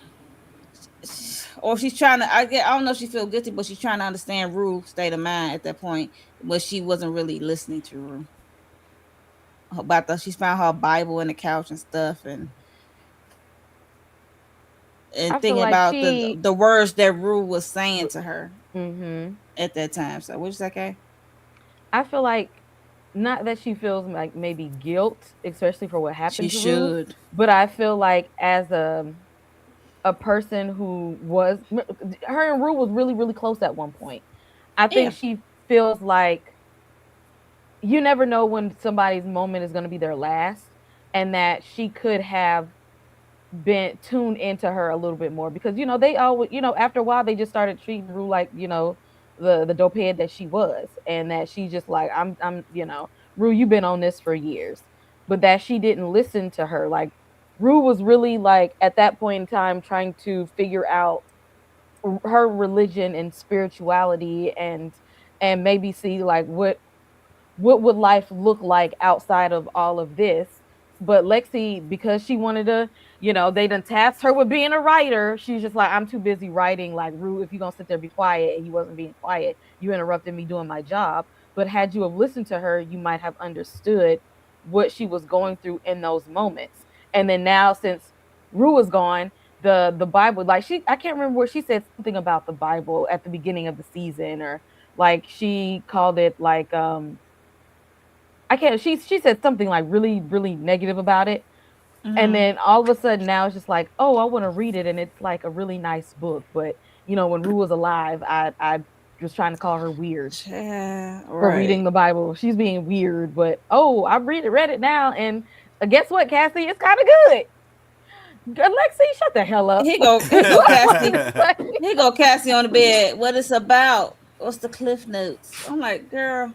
or she's trying to. I don't know if she feel guilty, but she's trying to understand Rue's state of mind at that point. But she wasn't really listening to Rue about she's found her Bible in the couch and stuff, and I feel thinking like about she. the words that Rue was saying to her Mm-hmm. at that time. So, what's that, okay? I feel like not that she feels like maybe guilt, especially for what She happened to Rue, should. but I feel like as a person who was her and Rue was really close at one point. I think Yeah. she feels like you never know when somebody's moment is going to be their last, and that she could have been tuned into her a little bit more because they always after a while they just started treating Rue like the dope head that she was, and that she just like I'm Rue, you've been on this for years, but that she didn't listen to her. Like Rue was really like at that point in time trying to figure out her religion and spirituality, and maybe see like what would life look like outside of all of this. But Lexi, because she wanted to, they done tasked her with being a writer. She's just like, I'm too busy writing. Like, Rue, if you're gonna sit there and be quiet, and you wasn't being quiet, you interrupted me doing my job. But had you have listened to her, you might have understood what she was going through in those moments. And then now, since Rue is gone, the Bible, like I can't remember where she said something about the Bible at the beginning of the season, or like she called it like I can't. She said something like really negative about it, and Mm-hmm. then all of a sudden now it's just like, oh, I want to read it, and it's like a really nice book. But when Rue was alive, I was trying to call her weird Yeah, for reading right. the Bible. She's being weird, but oh, I read it now, and guess what, Cassie? It's kind of good. Lexi, shut the hell up. He go Cassie. Like, He go Cassie on the bed. What it's about? What's the cliff notes? I'm like, girl,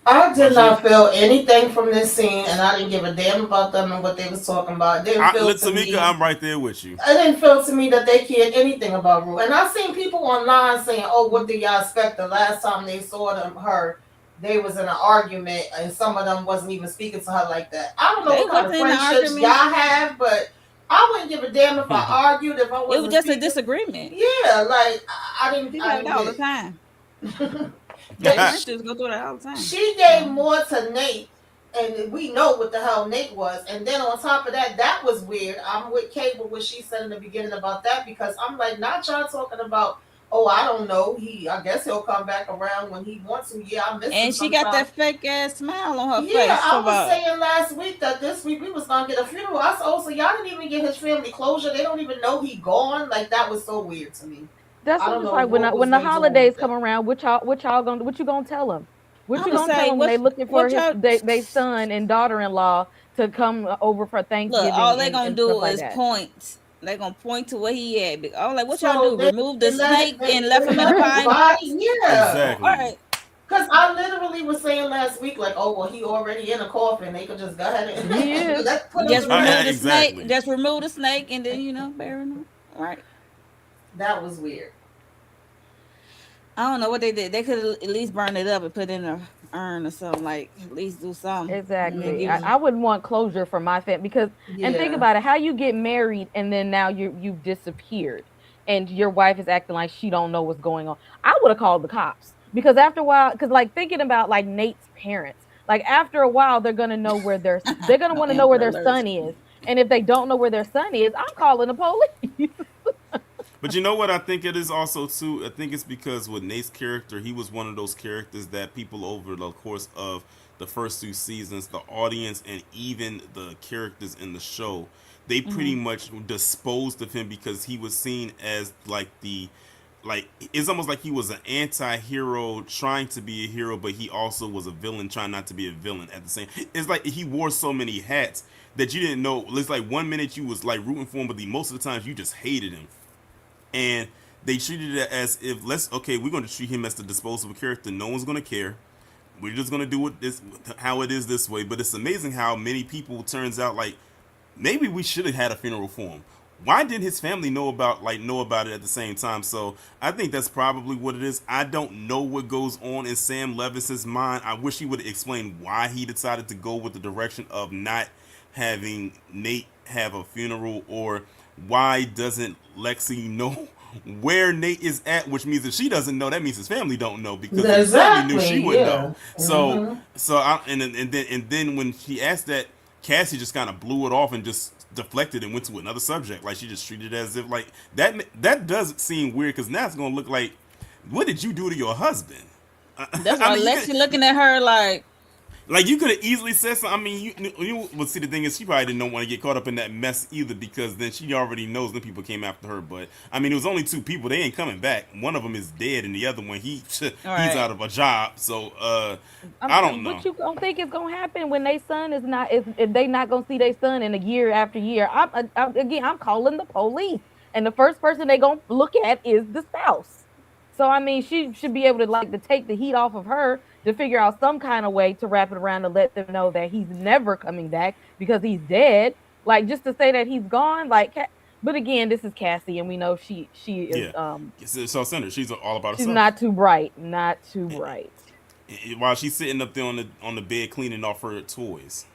I did Rashid? not feel anything from this scene, and I didn't give a damn about them and what they was talking about. It didn't feel to Tamika, me. I'm right there with you. It didn't feel to me that they cared anything about Rue. And I've seen people online saying, "Oh, what do y'all expect?" The last time they saw her, they was in an argument, and some of them wasn't even speaking to her like that. I don't know They what kind of wasn't in the friendships y'all argument. have, but I wouldn't give a damn if I argued if I It was wasn't just a speaking. disagreement. Yeah, like People I have didn't that all the get time. it. They They, friendships go through that all the time. she gave So more to Nate, and we know what the hell Nate was. And then on top of that, that was weird. I'm with Kate with what she said in the beginning about that because I'm like, not y'all talking about. Oh, I don't know. I guess he'll come back around when he wants to. Yeah, I miss him and she got sometimes. that fake ass smile on her Yeah, face. So I was about saying last week that this week we was gonna get a funeral. I said, oh, so y'all didn't even get his family closure. They don't even know he gone. Like that was so weird to me. That's I what I'm don't just know like what was when the they doing with holidays that. come around. What you gonna tell them? What I'm you gonna gonna tell say them when they looking for what his y'all they son and daughter-in-law to come over for look. All Thanksgiving they gonna and stuff do like is that? point. They gonna point to where he at. Oh, like what y'all So do? Remove the they let snake and left they him in a left his pine body. box. Yeah. All Exactly. right. Because I literally was saying last week, like, oh, well, he already in a coffin. They could just go ahead He and is. let's put him Just in the remove the ground. snake. Exactly. Just remove the snake, and then bury him. All right. That was weird. I don't know what they did. They could at least burn it up and put it in a urn or something. Like at least do something. And then Exactly. give I him. would want closure for my family because and think Yeah. about it, how you get married and then now you've disappeared and your wife is acting like she don't know what's going on. I would have called the cops because after a while, because like thinking about like Nate's parents, like after a while they're gonna No want to know where Amber their Alerts. son is. And if they don't know where their son is, I'm calling the police. But you know what I think it is also too? I think it's because with Nate's character, he was one of those characters that people over the course of the first two seasons, the audience and even the characters in the show, they pretty Mm-hmm. much disposed of him because he was seen as like it's almost like he was an anti-hero trying to be a hero, but he also was a villain trying not to be a villain at the same. It's like he wore so many hats that you didn't know. It's like one minute you was like rooting for him, but most of the times you just hated him. And they treated it as if we're going to treat him as the disposable character. No one's going to care. We're just going to do it this how it is this way. But it's amazing how many people turns out like maybe we should have had a funeral for him. Why didn't his family know about it at the same time? So I think that's probably what it is. I don't know what goes on in Sam Levis's mind. I wish he would explain why he decided to go with the direction of not having Nate have a funeral, or why doesn't Lexi know where Nate is at, which means if she doesn't know, that means his family don't know, because if his family knew, she Exactly. would know. Yeah. So Mm-hmm. and then when she asked that, Cassie just kind of blew it off and just deflected and went to another subject. Like she just treated it as if like that does seem weird, because now it's gonna look like, what did you do to your husband? That's I why mean, Lexi looking at her like you could have easily said something. I mean, you would see, the thing is, she probably didn't want to get caught up in that mess either, because then she already knows when people came after her. But I mean, it was only two people; they ain't coming back. One of them is dead, and the other one he's all right. out of a job. So I don't know. What you don't think is gonna happen when their son is not if they not gonna see their son in a year after year? I'm calling the police, and the first person they gonna look at is the spouse. So I mean, she should be able to like to take the heat off of her to figure out some kind of way to wrap it around to let them know that he's never coming back because he's dead. Like just to say that he's gone, like. But again, this is Cassie, and we know she is Yeah, so Senator, she's all about she's herself. not too bright, not too bright. While she's sitting up there on the bed cleaning off her toys.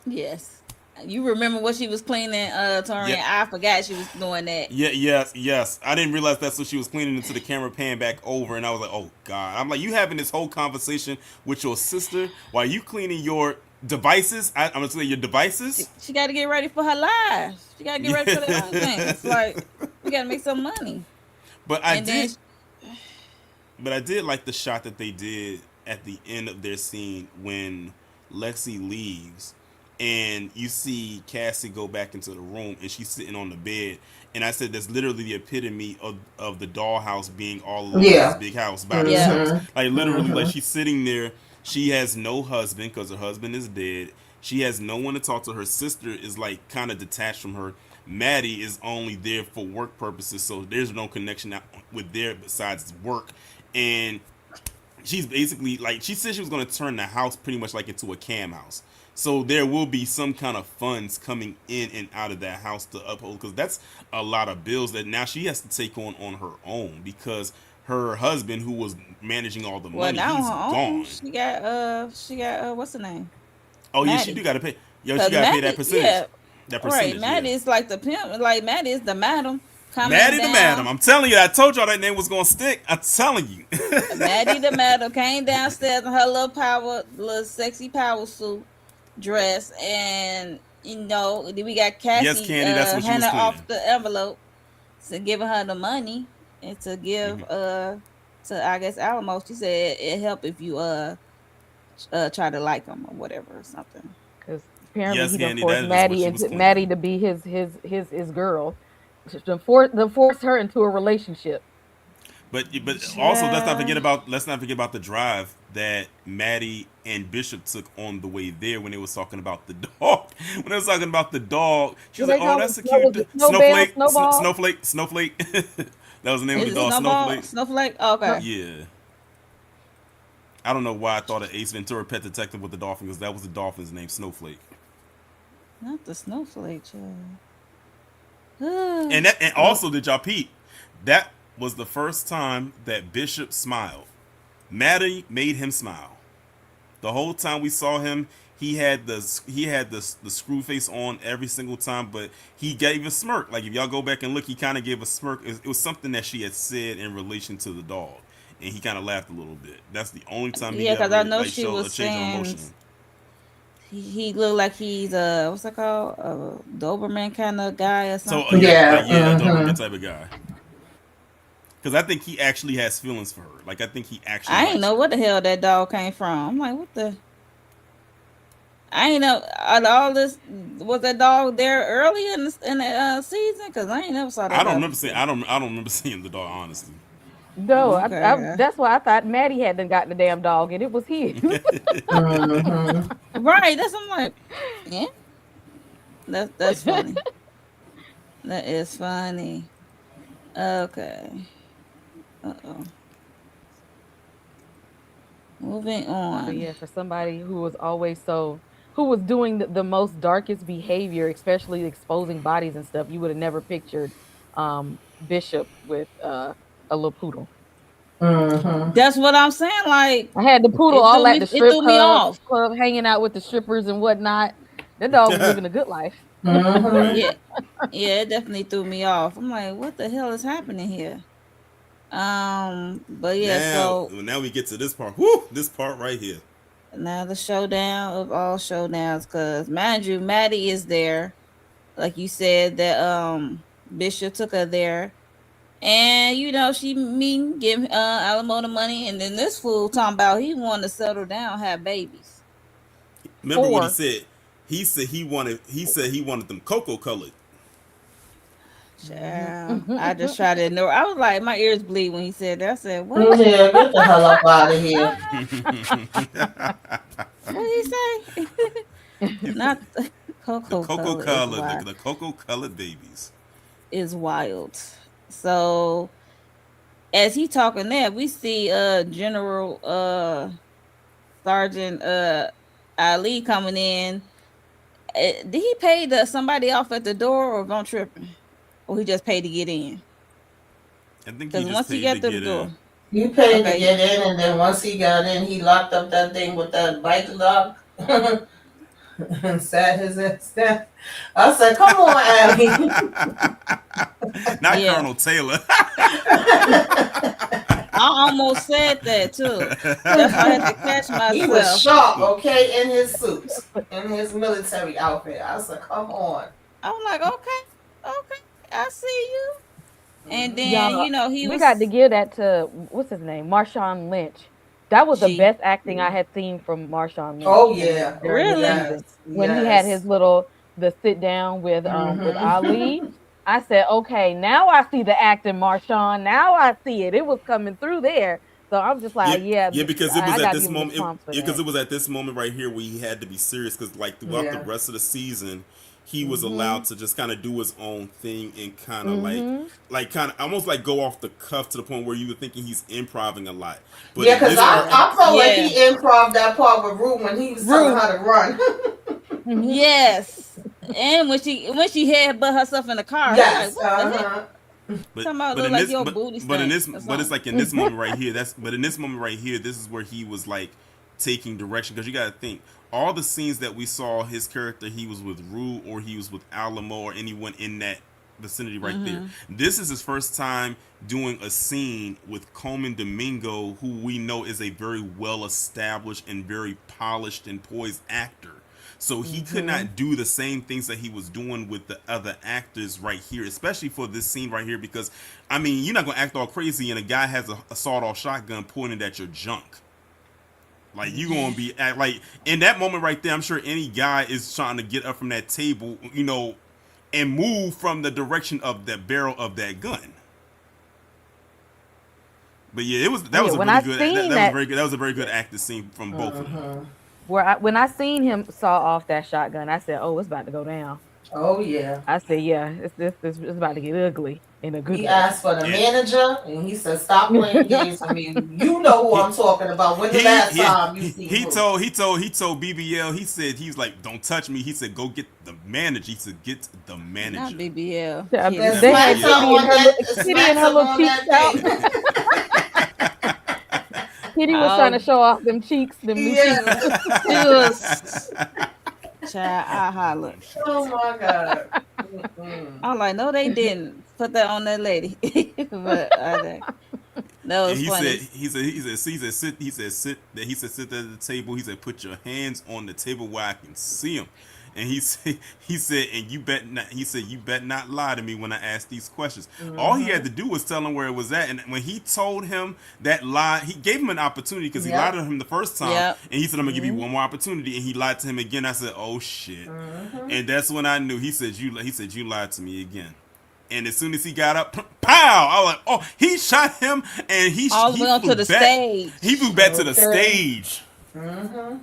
Yes. You remember what she was cleaning, Torian? Yep. I forgot she was doing that. Yeah, yes. I didn't realize that's what she was cleaning until the camera panned back over, and I was like, oh god. I'm like, you having this whole conversation with your sister while you cleaning your devices? I'm gonna say your devices. She got to get ready for her lives. She got to get ready for the other things. Like we got to make some money. But And then I did like the shot that they did at the end of their scene when Lexi leaves, and you see Cassie go back into the room, and she's sitting on the bed. And I said that's literally the epitome of the dollhouse being all alone in this Yeah. big house by yeah, themselves. Mm-hmm. Like literally, like Mm-hmm. she's sitting there. She has no husband because her husband is dead. She has no one to talk to. Her sister is like kind of detached from her. Maddie is only there for work purposes, so there's no connection with there besides work. And she's basically like she said she was going to turn the house pretty much like into a cam house. So there will be some kind of funds coming in and out of that house to uphold because that's a lot of bills that now she has to take on her own because her husband who was managing all the Well, money now on he's her own, gone. she got what's her name? Oh yeah, she do Maddie. got to pay. Yo, she Cause got to pay Maddie, that percentage. yeah, That right. percentage, yeah. Maddie is like the pimp. Like Maddie is the madam coming Maddie the madam. down. I'm telling you, I told y'all that name was gonna stick. I'm telling you. Maddie the madam came downstairs in her little sexy power suit dress, and then we got Yes, Cassie Candy, that's what she was handing off claiming. the envelope to giving her the money and to give Hmm. to I guess Alamo. She said it help if you try to like him or whatever or something. Because apparently Yes, he done Candy, forced that is what Maddie she was into claiming. Maddie to be his girl, to force her into a relationship. But also Yeah. let's not forget about the drive that Maddie and Bishop took on the way there when they was talking about the dog. When they was talking about the dog, she What was like, they "Oh, call that's it? a What cute was it? Snowbell, snowflake, snowball. snowflake, snowflake." That was the name of Is the it dog, Snowball? Snowflake. Snowflake? Oh, No, okay. Yeah, I don't know why I thought of Ace Ventura: Pet Detective with the dolphin because that was the dolphin's name, Snowflake. Not the Snowflake, child. And Oh, also did y'all peep? That was the first time that Bishop smiled. Maddie made him smile. The whole time we saw him, he had the screw face on every single time, but he gave a smirk. Like if y'all go back and look, he kind of gave a smirk. It was something that she had said in relation to the dog, and he kind of laughed a little bit. That's the only time he yeah, because I ever know like she showed was a change of saying emotion. he looked like he's what's that called, a Doberman kind of guy or So something. yeah, Yeah. like yeah, a Doberman Mm-hmm. type of guy. Because I think he actually has feelings for her. Like I think he actually I ain't likes know her. what the hell that dog came from. I'm like, what the? I ain't know out of all this was that dog there early in the season because I ain't never saw I that don't dog remember seeing. before. I don't remember seeing the dog honestly. no. Okay, That's why I thought Maddie had done got the damn dog, and it was his. Mm-hmm. right. That's I'm like, yeah, that's funny. That is funny. Okay. Uh-oh. Moving But on. yeah, for somebody who was doing the most darkest behavior, especially exposing bodies and stuff, you would have never pictured Bishop with a little poodle. Mm-hmm. That's what I'm saying. Like I had the poodle it all threw at me. the It strip threw me club, off. hanging out with the strippers and whatnot. That dog was living a good life. Mm-hmm. Yeah, Right yeah. It definitely threw me off. I'm like, what the hell is happening here? But yeah. So now we get to this part. Whoo! This part right here. now the showdown of all showdowns, because mind you, Maddie is there. Like you said, that Bishop took her there. And she mean give Alamo the money, and then this fool talking about he wanted to settle down, have babies. Remember what he Four. said? He said he wanted them cocoa colored. Child, I just tried to ignore. I was like, my ears bleed when he said that. I said, what? Yeah, get the hell up out of here. What did he say? Not the The cocoa cocoa color is color, wild. the cocoa colored babies. Is wild. So as he talking there, we see General Sergeant Ali coming in. Did he pay somebody off at the door, or if I'm tripping, or he just paid to get in? I think he Because just once he paid to got through the get in. door, You paid to okay, get in, and then once he got in, he locked up that thing with that bike lock and sat his ass down. I said, "Come on, Abby." Not yeah, Colonel Taylor. I almost said that too. That's why I had to catch He was myself. sharp, okay, in his suit, in his military outfit. I said, "Come on." I'm like, okay, okay, I see you. And Hmm. then Y'all, he we got to was give that to what's his name, Marshawn Lynch. That was the she best acting I had seen from Marshawn Lynch Oh yeah, during the really. season. yes, When he had yes. his little the sit down with Ali, Hmm. I said, okay, now I see the acting, Marshawn. Now I see it. It was coming through there. So I'm just Yeah, like, yeah, yeah, because it was I at got to this give him the moment. prompts for Because that. it was at this moment right here where he had to be serious. Because like throughout the Yeah. rest of the season, he was allowed Mhm. to just kind of do his own thing and kind of Mm-hmm. like kind of almost like go off the cuff to the point where you were thinking he's improving a lot. But Yeah, in because this I, part, Yeah. I felt like Yeah. he improv that part with Rue when he was telling Rue. her to run. Mm-hmm. Yes. And when she had but herself in the car, he like, Yes. what the heck? Uh-huh. but Talking about but look in like this your booty but in stink this or but it's something. like in this moment right here. But in this moment right here, this is where he was like taking direction because you got to think all the scenes that we saw his character he was with Rue or he was with Alamo or anyone in that vicinity right there. Mm-hmm. This is his first time doing a scene with Coleman Domingo, who we know is a very well established and very polished and poised actor. So he could Mm-hmm. not do the same things that he was doing with the other actors right here, especially for this scene right here, because I mean, you're not gonna act all crazy and a guy has a sawed-off shotgun pointed at your junk. Like you gonna be like in that moment right there. I'm sure any guy is trying to get up from that table, and move from the direction of the barrel of that gun. But yeah, that was Yeah, a when really I good. seen That was a that, very good. That was a very good acting scene from both of them. Mm-hmm. when I seen him saw off that shotgun, I said, "Oh, it's about to go down." Oh yeah. I said, "Yeah, it's about to get ugly in a good He way." asked for the And manager, and he said, "Stop playing games with me. You know who he I'm talking about. When the he last he time you see Rue?" he told BBL. He said he was like, "Don't touch me." He said, "Go get the manager." He said, "Get the Not manager." BBL. Yeah, And Kitty. That they had smacks her BBL. Kitty and on her that. Kitty and Smacks her him little on cheeks that out. thing. Kitty was trying to Oh, show off them cheeks, them new she Yeah. cheeks. was, she was, child, I hollered. Oh my god. Mm-mm. I'm like, no, they didn't put that on that lady. But that And was funny. he said sit at the table. He said put your hands on the table where I can see them. And he said and you bet not. He said you bet not lie to me when I ask these questions. All he had Mm-hmm. to do was tell him where it was at. And when he told him that lie, he gave him an opportunity because he lied Yep. to him the first time. Yep. And he said I'm gonna give you Mm-hmm. one more opportunity. And he lied to him again. I said oh shit. Mm-hmm. And that's when I knew. He said you lied to me again. And as soon as he got up, pow! I was like, "Oh, he shot him, and All the he way onto flew the back. stage He flew back to the Okay. stage." Mm-hmm.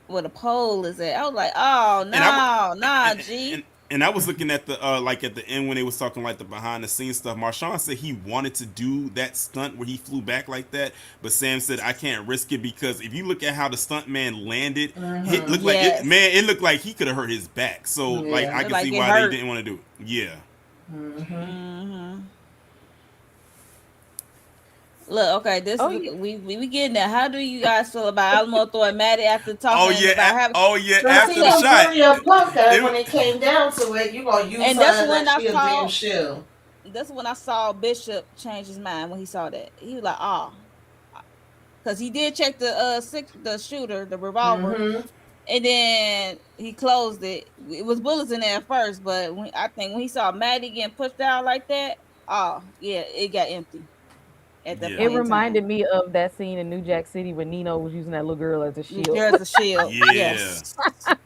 where the pole is at. I was like, oh, And I no, nah, and, G. and I was looking at the like at the end when they was talking like the behind the scenes stuff. Marshawn said he wanted to do that stunt where he flew back like that, but Sam said I can't risk it because if you look at how the stunt man landed, it Mm-hmm. looked like Yes. it looked like he could have hurt his back. So like Yeah. I Looked can like see it why they hurt. didn't want to do it. Yeah. Mm-hmm. Mm-hmm. Look, okay, this Oh, is yeah. we getting there. How do you guys feel about Alamo throwing Maddie after Oh talking yeah. about having? Oh yeah. Cause After he the was shot, really a punk that when it it, came down to it, you gonna use And her that's as when like I she a damn saw. shield. That's when I saw Bishop change his mind when he saw that. He was like, oh, because he did check the shooter, the revolver, Mm-hmm. and then he closed it. It was bullets in there at first, but I think when he saw Maddie getting pushed out like that, oh yeah, it got empty at that yeah. It point in time. reminded me of that scene in New Jack City when Nino was using that little girl as a shield. There's a shield. Yeah. Yes.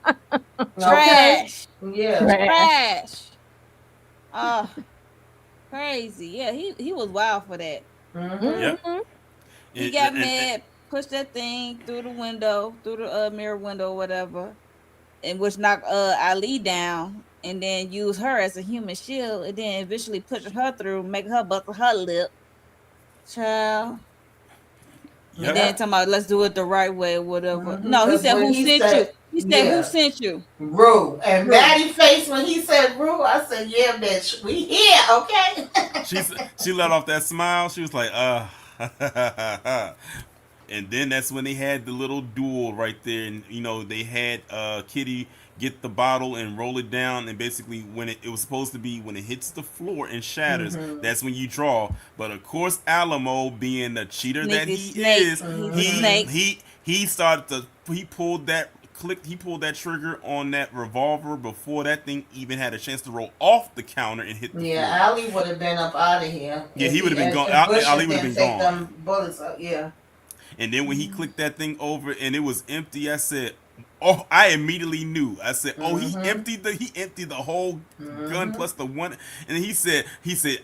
Okay. Trash. Yeah. Trash. Trash. Oh, crazy. Yeah, he was wild for that. Mm-hmm. Yep. Mhm. He And- got and- mad, pushed that thing through the window, through the mirror window, whatever, and which knocked Ali down, and then used her as a human shield, and then eventually pushing her through, making her buckle her lip. Child. Yep. And then talking about let's do it the right way, or whatever. Mhm. No, he 'Cause said when who he sent said- you? He said yeah. who sent you? Rue. And Rue. Maddie face when he said Rue, I said, yeah, bitch, we here, okay? She let off that smile. She was like, and then that's when they had the little duel right there, and they had Kitty get the bottle and roll it down, and basically when it was supposed to be when it hits the floor and shatters, Mhm. that's when you draw. But of course, Alamo, being the cheater that Sneaky he snake. is, Mhm. He's a snake. he started to he pulled that trigger on that revolver before that thing even had a chance to roll off the counter and hit the floor. Yeah, Ali would have been up out of here. Yeah, if he would have been if- gone. if Bush Ali would didn't have been take gone. them bullets out. Yeah. And then when he clicked that thing over and it was empty, I said, "Oh!" I immediately knew. I said, "Oh, he Mhm. emptied the whole gun Mhm. plus the one." And then he said,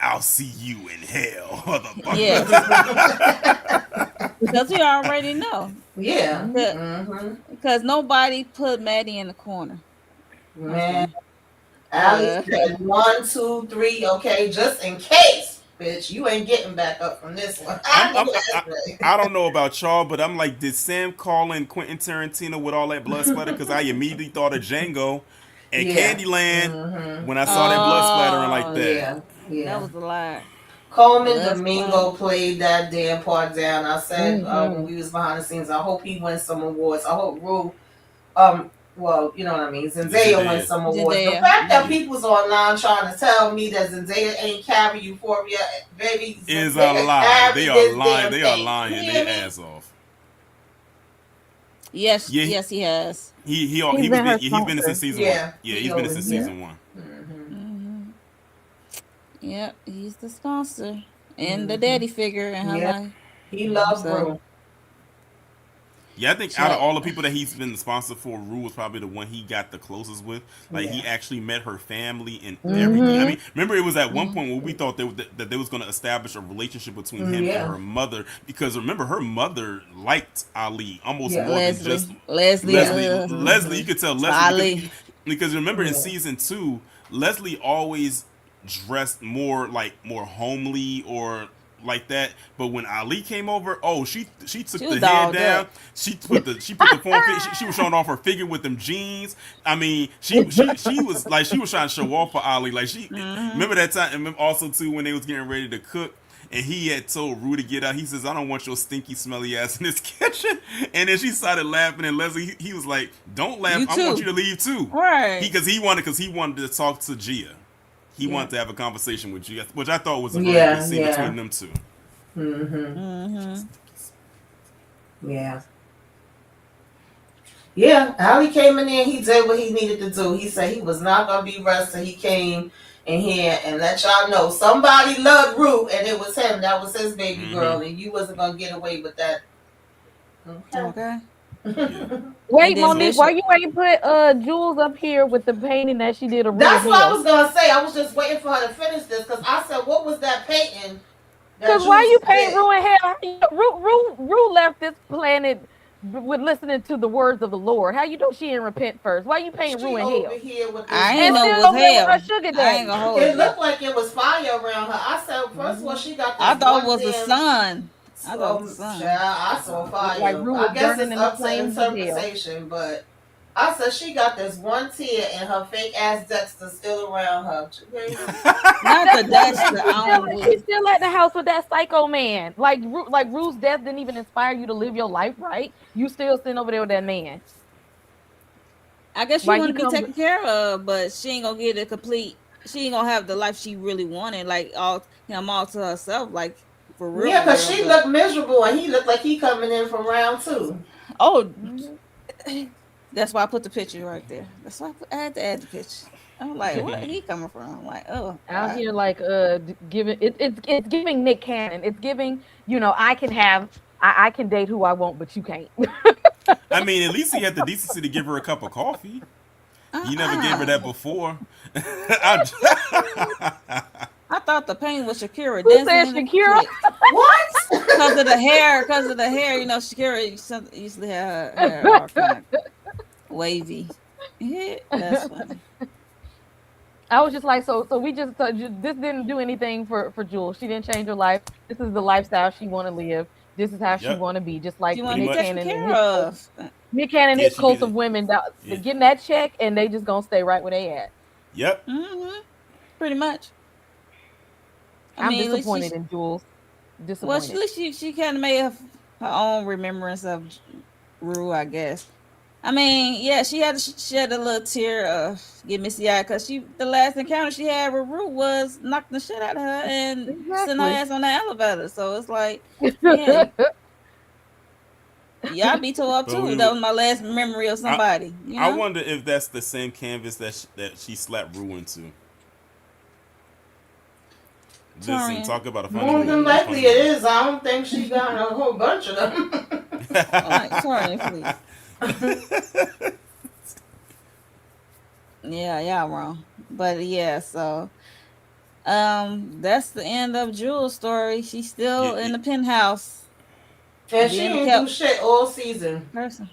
"I'll see you in hell, motherfucker." Yes. because we already know. Yeah. Mhm. Because nobody put Maddie in the corner. That's Man, one. Allie Uh, said 1, 2, 3, okay, just in case, bitch. You ain't getting back up from this one. I I'm, know I'm that's right. I don't know about y'all, but I'm like, did Sam call in Quentin Tarantino with all that blood splatter? Because I immediately thought of Django and Yeah. Candyland Mm-hmm. when I saw that blood splattering like oh, that. Yeah. that Yeah. was a lie. Coleman Blood Domingo splatter. played that damn part down. I said when Mhm. we was behind the scenes, I hope he wins some awards. I hope Rue, well, you know what I mean. Zendaya wins Zendaya. some awards. The Zendaya. fact that Mm-hmm. people's online trying to tell me that Zendaya ain't carry Euphoria, baby, Is a Zendaya lie. They carried are this lying. damn They are thing. You lying hear their me? ass off. Yes, Yeah, yes, he has. he He's was been been her he's been in since sponsor. season one. Yeah, Yeah, he he's been in always since Yeah. yeah. season one. Mm-hmm. Mm-hmm. Yep, he's the sponsor and the Mm-hmm. daddy figure in her Yeah, life. he loved So, Rue. Yeah, I think out of check. all the people that he's been the sponsor for, Rue was probably the one he got the closest with. Like he Yeah. actually met her family and everything. I Mhm. mean, remember it was at one Mm-hmm. point where we thought that they was going to establish a relationship between him and Yeah. her mother because remember her mother liked Ali almost Yeah. more than just Leslie, Yeah. Leslie. You Mm-hmm. could tell Leslie Ali. because remember in Yeah. season 2, Leslie always dressed more homely or like that. But when Ali came over, oh, she She took was the head dolled down. up. She put the form fit. She was showing off her figure with them jeans. I mean, she was like she was trying to show off for Ali. Like she Mm-hmm. remember that time. And remember also too when they was getting ready to cook. And he had told Rue to get out. He says, "I don't want your stinky, smelly ass in this kitchen." And then she started laughing. And Leslie, he was like, "Don't laugh. You I want you too. to leave too." Right. Because he wanted to talk to Gia. He Yeah. wanted to have a conversation with Gia, which I thought was a very good Yeah. scene Yeah. between them two. Mm-hmm. Mm-hmm. Yeah. Yeah, Ali came in there. He did what he needed to do. He said he was not gonna be arrested. He came in here and let y'all know somebody loved Rue, and it was him. That was his baby Mm-hmm. girl, and you wasn't gonna get away with that. Okay. Yeah. Okay. And Wait, then Monique, why Bishop. you ain't put Jules up here with the painting that she did of Rue That's and what I Hill? was gonna say. I was just waiting for her to finish this because I said, "What was that painting that Cause why you Juice paint did?" Rue and Hill? Rue left this planet with listening to the words of the Lord. How you know she didn't repent first? Why you paint Rue She and over Hill? here with this I ain't And know it one. still was over there with her hell. sugar I ain't daddy. gonna hold It you. looked like it was fire around her. I said, first of all, she got I this thought it one was the damn. sun. I thought it was the sun. Child, I saw Looked like fire. Rue was I guess burning it's in the up to flames of hell. interpretation, but I said she got this one tear and her fake ass Dexter still around her. Not the And Dexter. I don't she's believe. still at the house with that psycho man. Like Rue's death didn't even inspire you to live your life right. You still sitting over there with that man. I guess she Like want he to be comes. taken care of, but she ain't gonna get a complete. She ain't gonna have the life she really wanted, like all to herself, like for real, Yeah, for because real. she But looked miserable and he looked like he coming in from round 2. oh, Mhm. that's why I put the picture right there. That's why I had to add the picture. I'm like, where he coming from? I'm like, oh Out God. here like giving it's giving Nick Cannon. It's giving, I can date who I want, but you can't. I mean, at least he had the decency to give her a cup of coffee. He never gave her Uh-uh. that before. I, I thought the pain was Shakira Who dancing said in the Shakira? clip. What? Because of the hair, Shakira usually have her hair all kind of wavy. Yeah, that's funny. I was just like, so we this didn't do anything for Jules. She didn't change her life. This is the lifestyle she want to live. This is how she yep, want to be. Just She like want pretty to be Nick much. taken Cannon and care his cult. of. Nick Cannon, Yeah, his she be cult of the. women, they're Yeah, getting that check, and they just gonna stay right where they at. yep. Hmm. Pretty much. I I'm mean, at least disappointed in Jules. at Disappointed. least she kind of made her own remembrance of Rue, I guess. I mean, yeah, she had to shed a little tear, get misty eyed, because the last encounter she had with Rue was knocking the shit out of her and sending her Exactly. ass on the elevator. So it's like, yeah, yeah, I be tore up But too. That was my last memory of I, somebody, you I know? wonder if that's the same canvas that she slapped Rue into. Listen, Torian, talk about a funny More than movie. A please. likely funny it movie. is. I don't think she got a whole bunch of them. Like, Torian, please. Yeah, y'all wrong. But yeah, so that's the end of Jewel's story. She's Yeah, still in the penthouse. And she being a didn't do kept shit all season. person.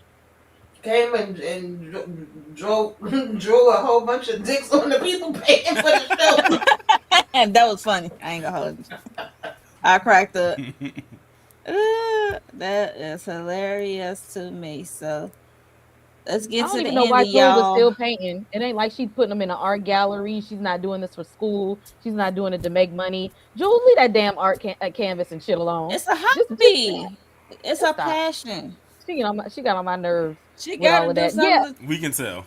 Came and drove drew a whole bunch of dicks on the people paying for the show. And that was funny. I ain't gonna hold you. I cracked up. That is hilarious to me. So let's I get don't to the even know end why of Cruz is y'all. still painting. It ain't like she's putting them in an art gallery. She's not doing this for school. She's not doing it to make money. Jules, leave that damn canvas and shit alone. It's a Just hobby. It's just a stop. passion. She got on my nerves She with got all to of do that. Yeah, We can tell.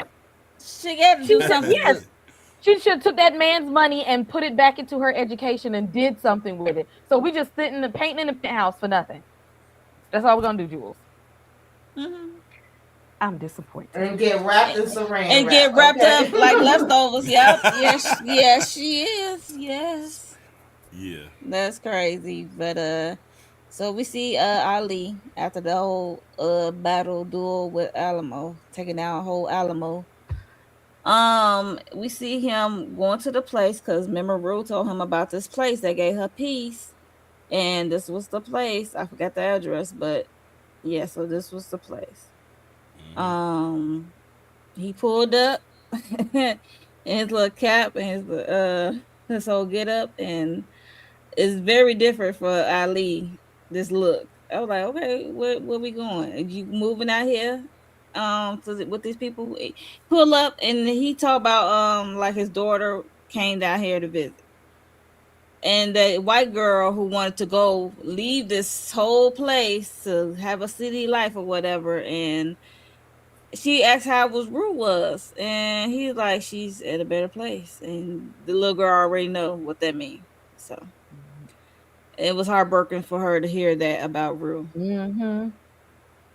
She got to she do something. yes. She should have took that man's money and put it back into her education and did something with it. So we just sitting and painting in the penthouse for nothing. That's all we're gonna do, Jules. Mhm. I'm disappointed. And get wrapped in saran And wrap. get wrapped Okay. up like leftovers. Yep. Yes. Yes, she is. Yes. Yeah. That's crazy. But so we see Ali after the whole battle duel with Alamo, taking down whole Alamo. We see him going to the place because remember Rue told him about this place that gave her peace. And this was the place. I forgot the address, but yeah, so this was the place. Hmm. Um he pulled up in his little cap and his whole get up, and it's very different for Ali. This look, I was like, okay, where we going? Are you moving out here? With these people, pull up, and he talked about like his daughter came down here to visit, and the white girl who wanted to go leave this whole place to have a city life or whatever, and she asked how was Rue was, and he's like, she's at a better place, and the little girl already know what that means. So it was heartbroken for her to hear that about Rue, Mm-hmm.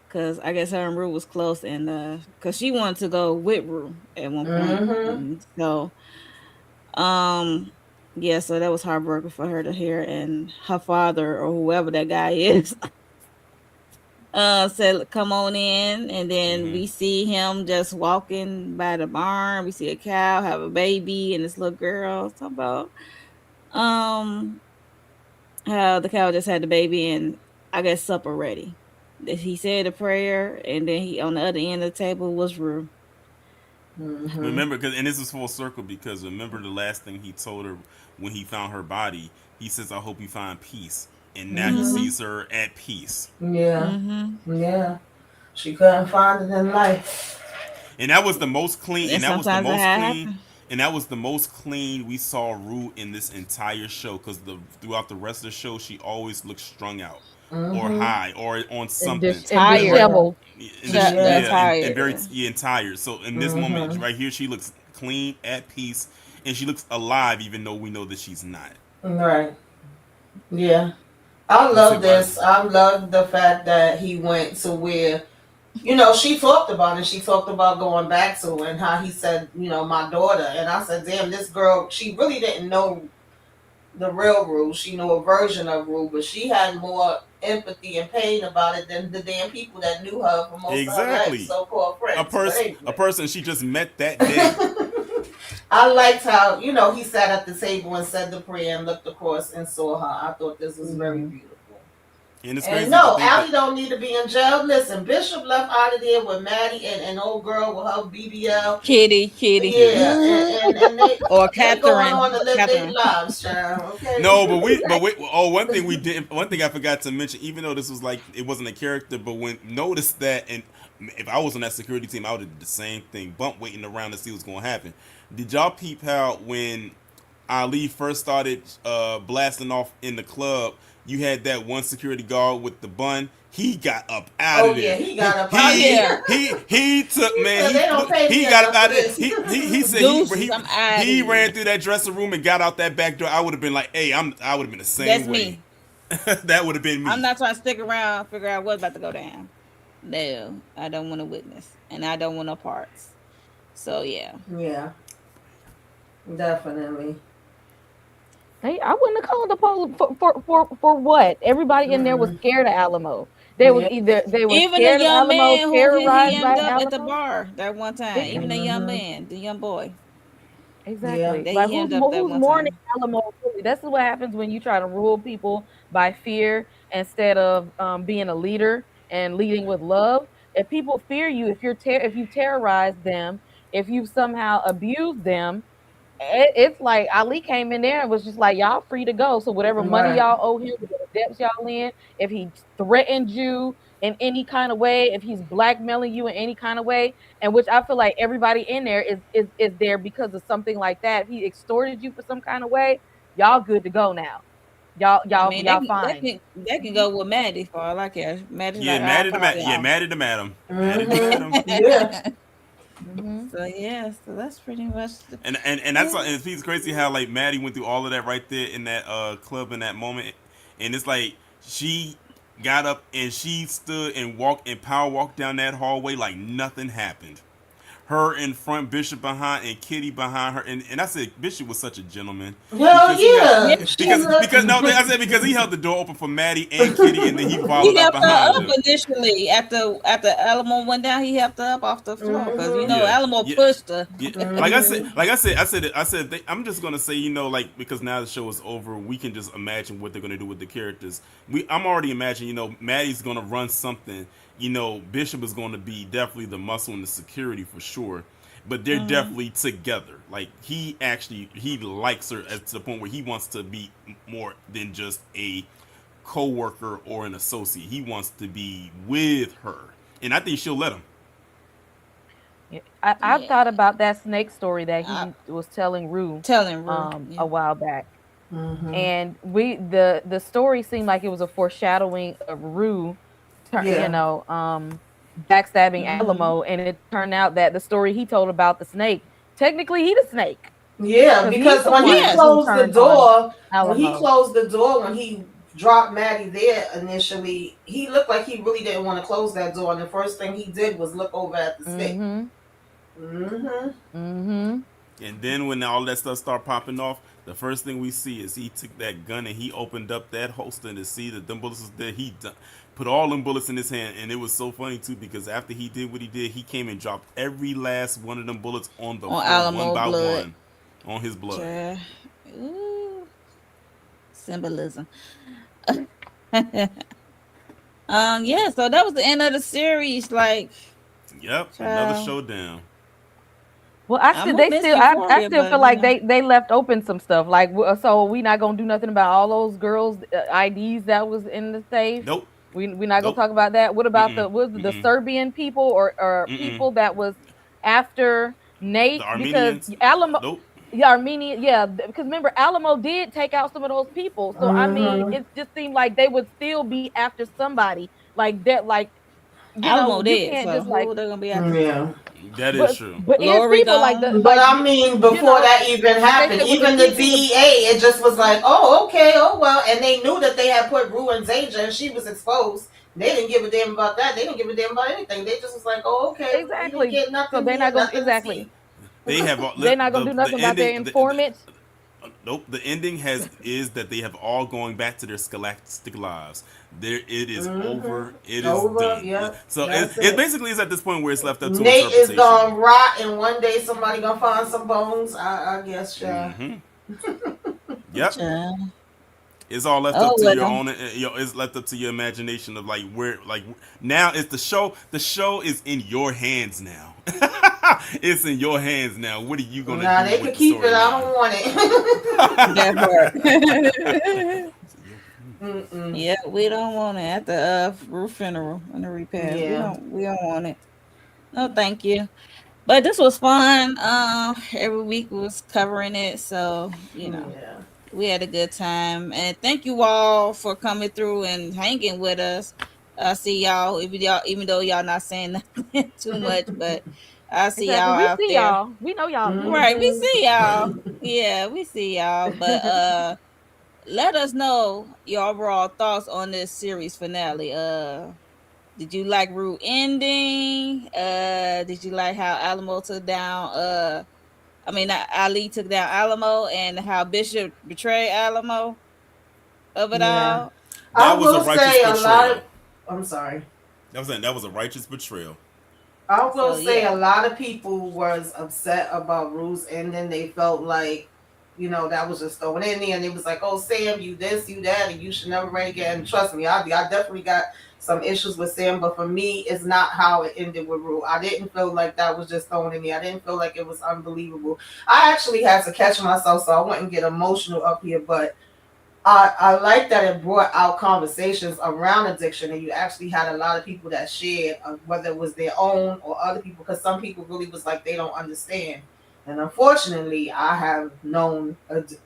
because I guess her and Rue was close, and because she wanted to go with Rue at one point, Mm-hmm. and so um yeah, so that was heartbroken for her to hear, and her father or whoever that guy is said come on in, and then Hmm. we see him just walking by the barn. We see a cow have a baby and this little girl talking about um how the cow just had the baby, and I guess supper ready. That he said a prayer, and then he on the other end of the table was Rue. Mm-hmm. Remember, and this is full circle because remember the last thing he told her when he found her body. He says, "I hope you find peace." And now he Mm-hmm. Mm-hmm. sees her at peace. Yeah. Mm-hmm. Yeah. She couldn't find it in life. And that was the most clean. And And that was the sometimes it most clean. happen. And that was the most clean we saw Rue in this entire show. Because throughout the rest of the show, she always looked strung out, or Mm-hmm. high, or on something. And Tired. Yeah. disheveled. They're Yeah. And tired. very Yeah. and tired. So in this moment Mm-hmm. right here, she looks clean, at peace, and she looks alive, even though we know that she's not. Right. Yeah. I You said love what? this. I love the fact that he went to where, she talked about it. She talked about going back to and how he said, my daughter. And I said, damn, this girl, she really didn't know the real Rue. She knew a version of Rue, but she had more empathy and pain about it than the damn people that knew her for most of her life, Exactly. so called A friends. But person, a anyway. person she just met that day. I liked how, he sat at the table and said the prayer and looked across and saw her. I thought this was very Mm-hmm. beautiful. And it's And crazy to no, think that Allie don't need to be in jail. Listen, Bishop left out of there with Maddie and an old girl with her BBL. Kitty. Kitty. Yeah, and Or they going Catherine. on to live their Catherine. lives, child. Okay. No, but we. Oh, one thing we didn't. One thing I forgot to mention. Even though this was like it wasn't a character, but when notice that, and if I was on that security team, I would have did the same thing. Bump waiting around to see what's going to happen. Did y'all peep how when Ali first started blasting off in the club, you had that one security guard with the bun. He got up out Oh of yeah, there. he got up Oh out of He yeah. here. he took He man. said they don't pay He me got up enough out for of there. this. He said Deuces, I'm out of he here. ran through that dressing room and got out that back door. I would have been like, hey, I would have been the same That's way. me. That would have been I'm me. not trying to stick around, figure out what's about to go down. No, I don't want to witness, and I don't want no parts. So yeah. Yeah, definitely. Hey, I wouldn't have called the police for what? Everybody in there was Mm-mm. scared of Alamo. They was Yeah. either they were Even the scared of young Alamo, man who he terrorized by ended up at the Alamo. bar that one time. Yeah, Even the young Mm-hmm. man, the young boy. Yeah. Exactly. They Like hemmed up that who's one mourning time. Alamo really? This is what happens when you try to rule people by fear instead of being a leader and leading with love. If people fear you, if you terrorize them, if you somehow abuse them, it's like Ali came in there and was just like, y'all free to go. So whatever money Right. y'all owe him, whatever debts y'all in, if he threatened you in any kind of way, if he's blackmailing you in any kind of way, and which I feel like everybody in there is there because of something like that. If he extorted you for some kind of way, y'all good to go now. Y'all I y'all mean, y'all fine. they can go with Maddie for all I care. Maddie's Yeah, like, I'll Maddie the call Mad. Yeah, y'all. Maddie the Madam. Maddie the Mm-hmm. Madam. Yeah. Hmm. So yeah, so that's pretty much And that's yeah. and it's crazy how like Maddie went through all of that right there in that club in that moment, and it's like she got up and she stood and walked and power walked down that hallway like nothing happened. Her in front, Bishop behind, and Kitty behind her. And I said Bishop was such a gentleman Hell because he got Yeah, yeah. She because no, I looked. said because he held the door open for Maddie and Kitty, and then he followed he up helped her behind up them. initially after Alamo went down. He helped her up off the floor because you Mm-hmm. know Yeah, Alamo yeah, pushed her. yeah. Mm-hmm. I said. I'm just gonna say, like, because now the show is over, we can just imagine what they're gonna do with the characters. I'm already imagining, Maddie's gonna run something. Bishop is gonna be definitely the muscle and the security for sure. But they're Mhm. definitely together. Like he likes her to the point where he wants to be more than just a co-worker or an associate. He wants to be with her, and I think she'll let him. Yeah, I've Yeah, thought about that snake story that I, he was telling Rue telling Rue. a Yeah. while back. Mm-hmm. And the story seemed like it was a foreshadowing of Rue, Yeah. backstabbing Hmm. Alamo, and it turned out that the story he told about the snake, technically he the snake Yeah, because he's because the when he one Yes. who closed the turned on door, Alamo. when he dropped Maddie there initially, he looked like he really didn't want to close that door. And the first thing he did was look over at the snake. Mm-hmm. Mm-hmm. Mm-hmm. And then when all that stuff start popping off, the first thing we see is he took that gun and he opened up that holster to see that them bullets was there. Put all them bullets in his hand, and it was so funny too because after he did what he did, he came and dropped every last one of them bullets on the On floor one Alamo by blood. one, on his blood. Child. Ooh, symbolism. Yeah, so that was the end of the series. Like, Yep, another child, showdown. Well, I'm actually, gonna they miss still. I Euphoria, still but feel like they left open some stuff. Like, so we not gonna do nothing about all those girls' IDs that was in the safe. Nope, We not gonna nope, talk about that. What about mm-mm, the mm-mm, Serbian people or mm-mm. people that was after The Nate because Armenians, Alamo, nope. yeah, Armenia, yeah, because remember Alamo did take out some of those people. So I mean, Mm-hmm. it just seemed like they would still be after somebody like that. Like Alamo you dead. can't So just like who they gonna be after? Yeah. That is true. but it's Lori people like gone. the But I mean, before that even they happened, said with the even the keeping the DEA, it just was like, oh, okay, oh well, and they knew that they had put Rue and Zaja, and she was exposed. They didn't give a damn about that. They didn't give a damn about anything. They just was like, oh, okay, we didn't exactly. get So nothing they're here, not gonna nothing to exactly. see. They have all, They're not gonna do the nothing about their ending. informants. Nope. The ending has is that they have all going back to their scholastic lives. There, it is over. Mm-hmm. It is Over, done. yep, So that's it it. basically is at this point where it's left up to Nate is interpretation. gonna rot, and one day somebody gonna find some bones. I guess, yeah. Hmm. Yep. Child. It's all left Oh up to your well. own. It's left up to your imagination of like where, like now it's the show. The show is in your hands now. It's in your hands now. What are you gonna Nah, do they with could the keep it. story I now? don't want it. That part. Mm-mm. Yeah, we don't want it at the roof funeral and the repast. Yeah. We don't want it. No, thank you. But this was fun. Every week we was covering it, so Yeah. we had a good time. And thank you all for coming through and hanging with us. I see y'all, even though y'all not saying nothing too much, but I see Exactly. y'all We out see there. y'all. We know y'all here. Right, we see y'all. Mhm. Yeah, we see y'all. But let us know your overall thoughts on this series finale. Did you like Rue ending? Did you like how Alamo took down I mean Ali took down Alamo and how Bishop betrayed Alamo of it Yeah. all? I That was a will righteous say a lot of. portrayal. I'm sorry. That was a righteous betrayal. I will So say yeah, a lot of people was upset about Rue's ending. They felt like, that was just thrown in there, and it was like, "Oh, Sam, you this, you that, and you should never write again." And trust me, I definitely got some issues with Sam, but for me, it's not how it ended with Rue. I didn't feel like that was just thrown in there. I didn't feel like it was unbelievable. I actually had to catch myself, so I wouldn't get emotional up here, but I like that it brought out conversations around addiction, and you actually had a lot of people that shared, whether it was their own or other people, because some people really was like they don't understand. And unfortunately, I have known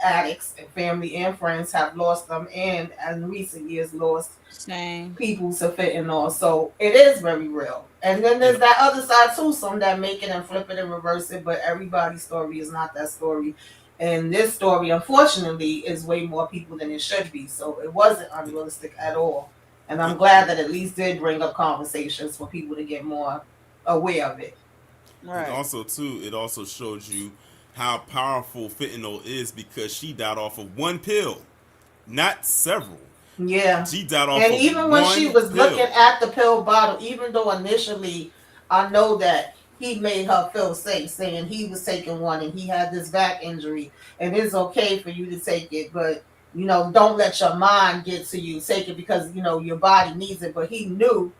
addicts and family and friends have lost them, and in recent years lost same. people to fentanyl. So it is very real. And then And there's that other side too, some that make it and flip it and reverse it, but everybody's story is not that story. And this story, unfortunately, is way more people than it should be. So it wasn't unrealistic at all. And I'm and, glad that at least did bring up conversations for people to get more aware of it. and Right. also too, it also showed you how powerful fentanyl is because she died off of one pill, not several. Yeah. She died off And of even when she one was looking pill. at the pill bottle, even though initially I know that he made her feel safe, saying he was taking one and he had this back injury and it's okay for you to take it, but don't let your mind get to you. Take it because your body needs it. But he knew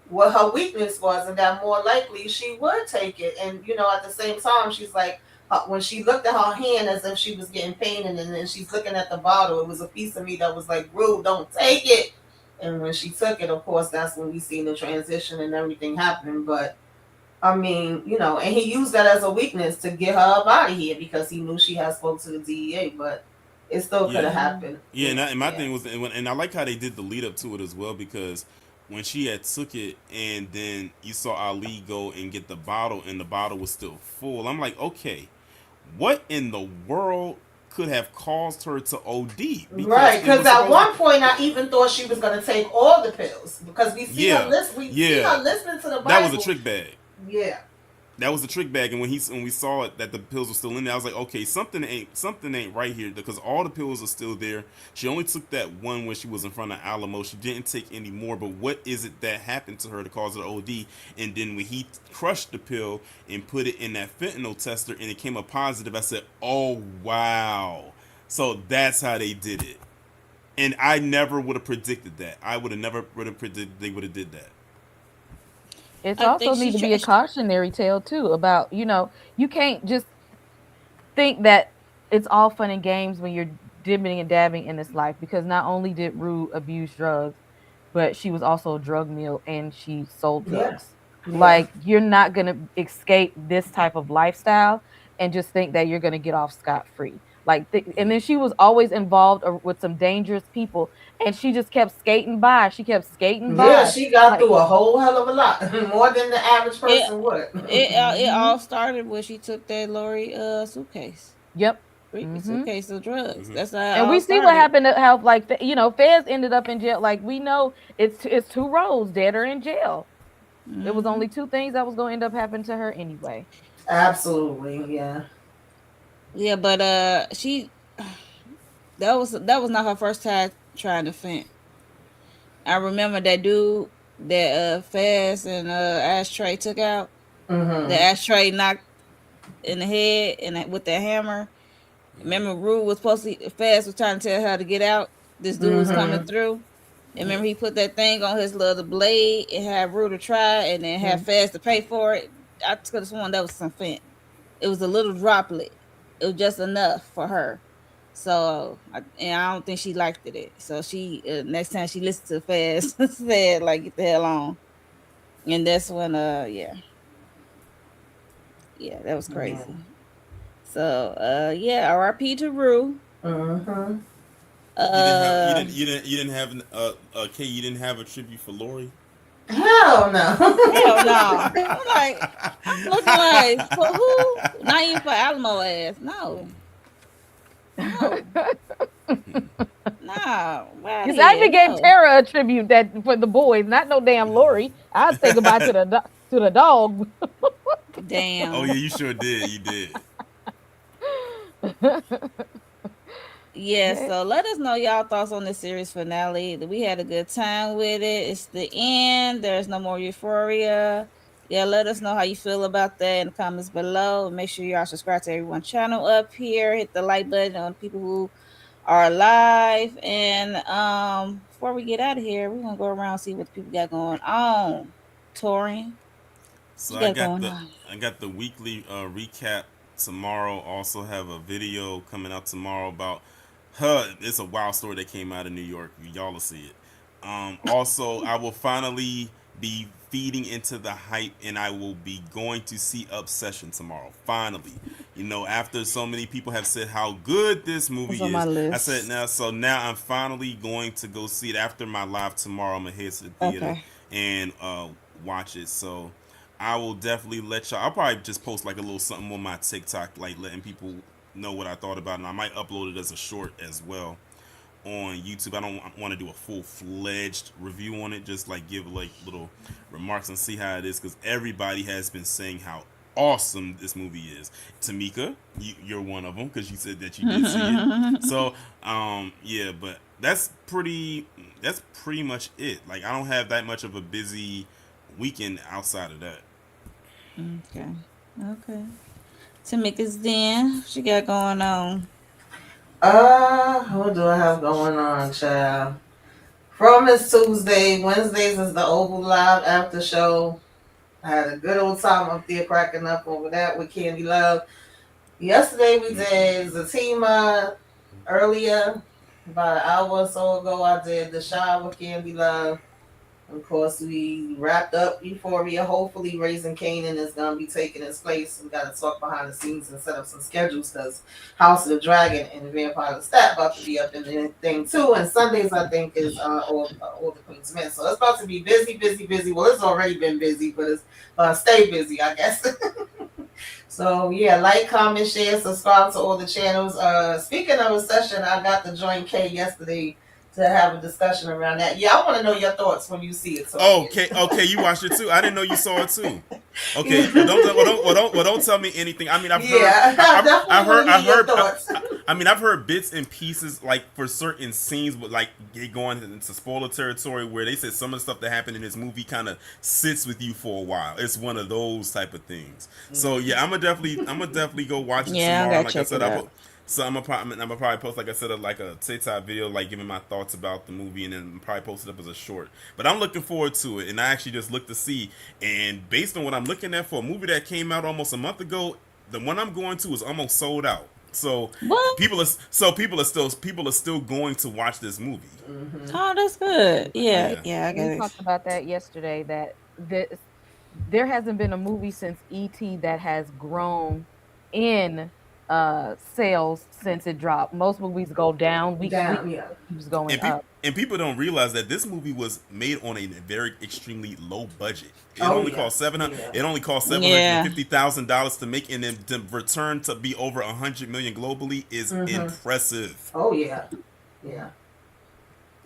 what her weakness was and that more likely she would take it. And at the same time, she's like, when she looked at her hand as if she was getting pain, and then she's looking at the bottle, it was a piece of me that was like, "Rude, don't take it." And when she took it, of course, that's when we seen the transition and everything happen. But I mean, and he used that as a weakness to get her up out of here because he knew she had spoke to the DEA, but it still could Yeah, have Mm-hmm. happened. yeah, and my Yeah. thing was, and I like how they did the lead up to it as well because when she had took it and then you saw Ali go and get the bottle and the bottle was still full, I'm like, okay, what in the world could have caused her to OD? Because Right, it because was at supposed to. one point I even thought she was gonna take all the pills because Yeah, we see yeah, her listening to the that was a Bible. trick bag. Yeah, That was the trick bag, and when we saw it that the pills were still in there, I was like, okay, something ain't right here because all the pills are still there. She only took that one when she was in front of Alamo. She didn't take any more. But what is it that happened to her to cause her OD? And then when he crushed the pill and put it in that fentanyl tester and it came up positive, I said, oh wow. So that's how they did it. And I never would have predicted that. I would have never would have predicted they would have did that. It's I think also she need to be a trashed. cautionary tale too about, you can't just think that it's all fun and games when you're dipping and dabbing in this life because not only did Rue abuse drugs, but she was also a drug mule and she sold yeah, drugs. yeah, Like you're not gonna escape this type of lifestyle and just think that you're gonna get off scot free. And then she was always involved with some dangerous people, and she just kept skating by. She kept skating yeah. by. She got Like, through a whole hell of a lot, more than the average It person would. it hmm all started when she took that Lori suitcase, yep. freaky hmm suitcase of drugs. Hmm. That's how it And all we see what started. happened to how, like, Fez ended up in jail. Like, we know it's two roads, dead or in jail. It was Hmm. only two things that was going to end up happening to her anyway. Absolutely, yeah. Yeah, but she that was not her first time trying to fent. I remember that dude that Fast and Ashtray took out. The Mhm, Ashtray knocked in the head and with that hammer. Remember, Rue was supposed to. Fast was trying to tell her to get out. This dude was coming mhm. through. And remember, he put that thing on his little blade and had Rue to try, and then had Mhm. Fast to pay for it. I could have sworn that was some fent. It was a little droplet. It was just enough for her. So, and I don't think she liked it. So she next time she listened to Fast said like, "Get the hell on." And that's when yeah, that was Yeah. crazy. So yeah, R.I.P. to Rue. Mhm. You didn't have Uh you didn't have Kay, you didn't have a tribute for Lori. Hell Hell no. no. I'm like, I'm looking like for who? Not even for Alamo ass. No. No. No. Right Because I here. even gave No. Tara a tribute that for the boys, not no damn Lori. I'd say goodbye to the dog. Oh yeah, Damn. you sure did. You did. Yeah, Yeah. so let us know y'all thoughts on this series finale. We had a good time with it. It's the end. There's no more Euphoria. Yeah, let us know how you feel about that in the comments below. Make sure y'all subscribe to everyone's channel up here. Hit the like button on people who are live. And before we get out of here, we're gonna go around and see what the people got going on. Torian, what So you got going on? I got the weekly recap tomorrow. Also have a video coming out tomorrow about her. It's a wild story that came out of New York. Y'all will see it. Also, I will finally be feeding into the hype, and I will be going to see Obsession tomorrow. Finally, after so many people have said how good this It's movie on my is, I said list. now. So now I'm finally going to go see it after my live tomorrow. I'm gonna head to the theater Okay. and watch it. So I will definitely let y'all. I'll probably just post like a little something on my TikTok, like letting people know what I thought about it. And I might upload it as a short as well on YouTube. I don't want to do a full fledged review on it. Just like give like little remarks and see how it is, because everybody has been saying how awesome this movie is. Tamika, you're one of them because you said that you did see it. So yeah, but that's pretty much it. Like I don't have that much of a busy weekend outside of that. Okay. Okay. Tamika's then. What you got going on? What do I have going on, child? From is Tuesday. Wednesdays is the Oval Live after show. I had a good old time up there cracking up over that with Candy Love. Yesterday we did Zatima earlier, about an hour or so ago. I did the Shy with Candy Love. Of course, we wrapped up Euphoria. Hopefully, Raising Kanan is going to be taking its place. We got to talk behind the scenes and set up some schedules because House of the Dragon and Vampire the Stat about to be up in the thing too. And Sundays, I think, is all the Queen's Men. So it's about to be busy, busy, busy. Well, it's already been busy, but it's stay busy, I guess. So yeah, like, comment, share, subscribe to all the channels. Speaking of a session, I got to join Kay yesterday to have a discussion around that. Yeah, I want to know your thoughts when you see it. So Okay, okay, you watched it too. I didn't know you saw it too. Okay, well, don't tell me anything. I mean, I've heard, yeah, I definitely want to hear your thoughts. I mean, I've heard bits and pieces like for certain scenes, but like they going into spoiler territory where they said some of the stuff that happened in this movie kind of sits with you for a while. It's one of those type of things. So yeah, I'm gonna definitely go watch it Yeah, I tomorrow. gotta Like I check said, it out. so I'm gonna probably post, like I said, like a TikTok video, like giving my thoughts about the movie, and then probably post it up as a short. But I'm looking forward to it, and I actually just looked to see, and based on what I'm looking at for a movie that came out almost a month ago, the one I'm going to is almost sold out. So What? people are still going to watch this movie. Mm-hmm. Oh, that's good. Yeah, Yeah. yeah, I got We it. talked about that yesterday. That there hasn't been a movie since E.T. that has grown in sales since it dropped. Most movies go down. We Down, yeah. keeps going And people up. and people don't realize that this movie was made on a very extremely low budget. Oh yeah, yeah. It only cost Yeah. $750,000 to make, and then to return to be over 100 million globally is Mm-hmm. impressive, Oh yeah, yeah,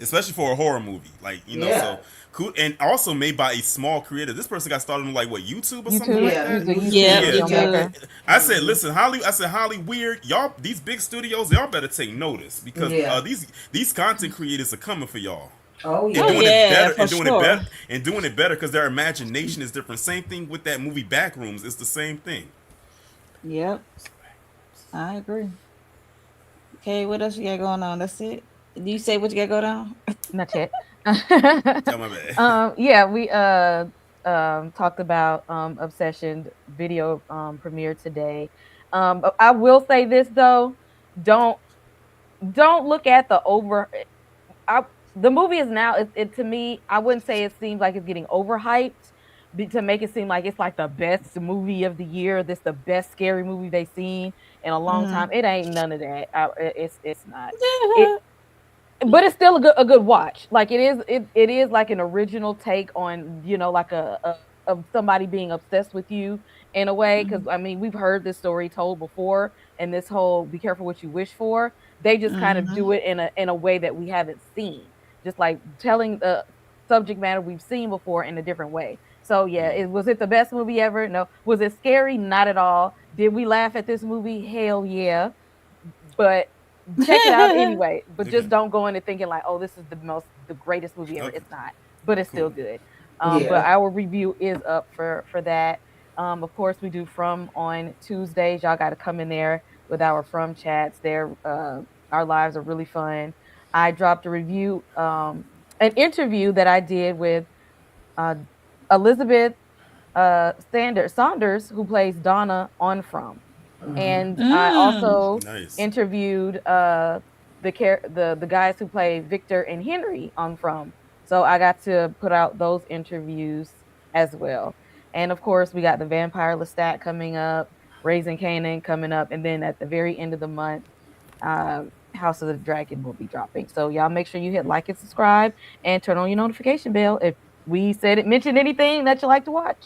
especially for a horror movie. Like yeah, so cool, and also made by a small creator. This person got started on like what, YouTube or something YouTube, like yeah. he's that. a YouTube, Yep, YouTube Yeah, you yeah. too. filmmaker. I said, Mm-hmm. listen, Holly. I said, Holly, weird, y'all. These big studios, y'all better take notice because Yeah. these content creators are coming for y'all Oh and Oh yeah. doing it yeah, better for and doing it sure. better and doing it better because their imagination is different. Same thing with that movie Backrooms. It's the same thing. Yep, I agree. Okay, what else you got going on? That's it. Do you say what you got going on? Not yet. Tell my bad. Yeah, we talked about Obsession video premiere today. But I will say this though, don't don't look at the over. I the movie is now it to me. I wouldn't say it seems like it's getting overhyped to make it seem like it's like the best movie of the year. This the best scary movie they've seen in a long time. Mm-hmm. It ain't none of that. It's not. It but it's still a good watch. Like it is like an original take on, like of somebody being obsessed with you in a way. Because I mean, we've heard this story told before, and this whole "be careful what you wish for." They just kind of Mm-hmm. do it in a way that we haven't seen, just like telling the subject matter we've seen before in a different way. So yeah, was it the best movie ever? No. Was it scary? Not at all. Did we laugh at this movie? Hell yeah. But check it out anyway. But just Okay. don't go into thinking like, oh, this is the greatest movie ever. Okay. It's not, but it's still Cool. good. But Yeah. our review is up for that. Of course, we do From on Tuesdays. Y'all got to come in there with our From chats. There, our lives are really fun. I dropped a review, an interview that I did with uh, Elizabeth Saunders, who plays Donna on From, Mm-hmm. and I Mm. also Nice. interviewed the guys who play Victor and Henry on From. So I got to put out those interviews as well. And of course, we got the Vampire Lestat coming up, Raising Kanan coming up, and then at the very end of the month, House of the Dragon will be dropping. So y'all make sure you hit like and subscribe and turn on your notification bell if we mentioned anything that you like to watch.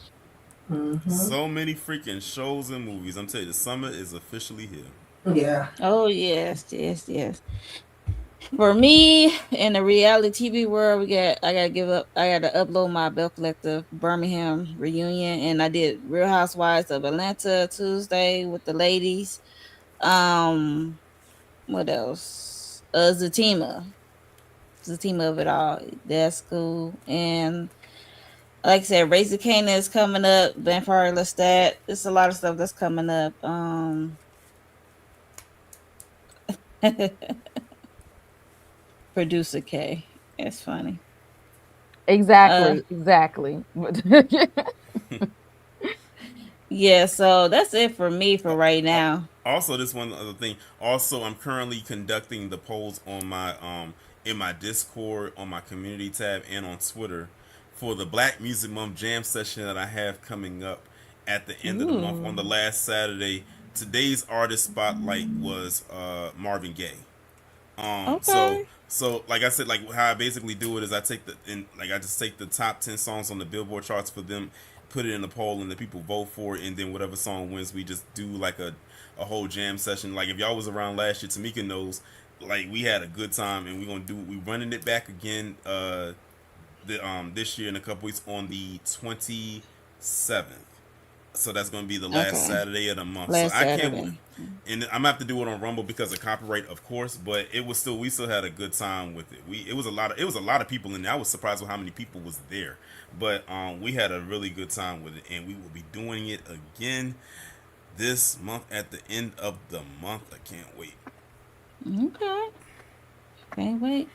Mm-hmm. So many freaking shows and movies. I'm telling you, the summer is officially here. Yeah. Oh yes, yes, yes. For me, in the reality TV world, I gotta give up. I gotta upload my Bell Collective Birmingham reunion, and I did Real Housewives of Atlanta Tuesday with the ladies. Um, what else? Zatima of it all. That's cool. And like I said, Raising Kanan is coming up. Vampire Lestat. It's a lot of stuff that's coming up. Producer K. It's funny. Uh, Exactly. yeah. So that's it for me for right now. Also, this one other thing. Also, I'm currently conducting the polls on my in my Discord, on my community tab, and on Twitter for the Black Music Month Jam session that I have coming up at the end of the month on the Ooh. last Saturday. Today's artist spotlight was Marvin Gaye. So Okay. like I said, like how I basically do it is I just take the top 10 songs on the Billboard charts for them, put it in the poll, and the people vote for it, and then whatever song wins, we just do like a whole jam session. Like if y'all was around last year, Tamika knows, like we had a good time, and we running it back again this year in a couple weeks on the 27th. So that's going to be the last Okay. Saturday of the month. So Last I can't, Saturday. and I'm gonna have to do it on Rumble because of copyright, of course. But we still had a good time with it. It was a lot of people in there. I was surprised with how many people was there, but we had a really good time with it, and we will be doing it again this month at the end of the month. I can't wait. Okay. Can't wait.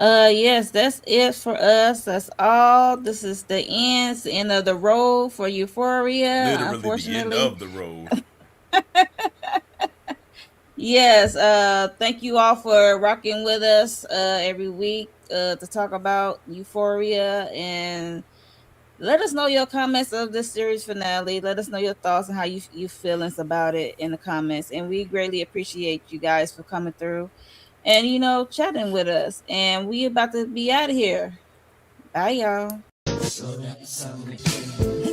Yes, that's it for us. That's all. This is the end of the road for Euphoria, Literally the end unfortunately. of the road. Yes, thank you all for rocking with us every week to talk about Euphoria, and let us know your comments of this series finale. Let us know your thoughts and how you feelings about it in the comments, and we greatly appreciate you guys for coming through and chatting with us. And we about to be out of here. Bye, y'all. Who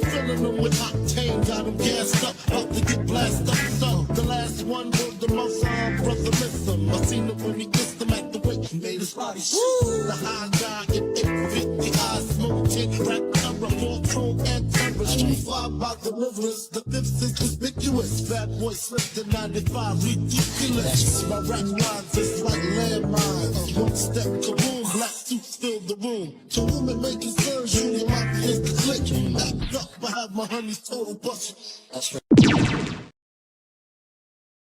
filling them with octane? Got them gassed up, about to get blasted up. So the last one was the most brother miss him. I seen him when he kissed him at the wake. He made his body shoo. The high guy in 850 eyes, smoke, tick, crack, terror, more chrome and terror. Street fly by deliverance, the fifth is conspicuous. Bad boy slipped in 95, ridiculous. My rap lines is like landmines. One step, kaboom, black suits fill the room. To women making serves, you my is the click. Act up, I have my honey's total budget. That's right.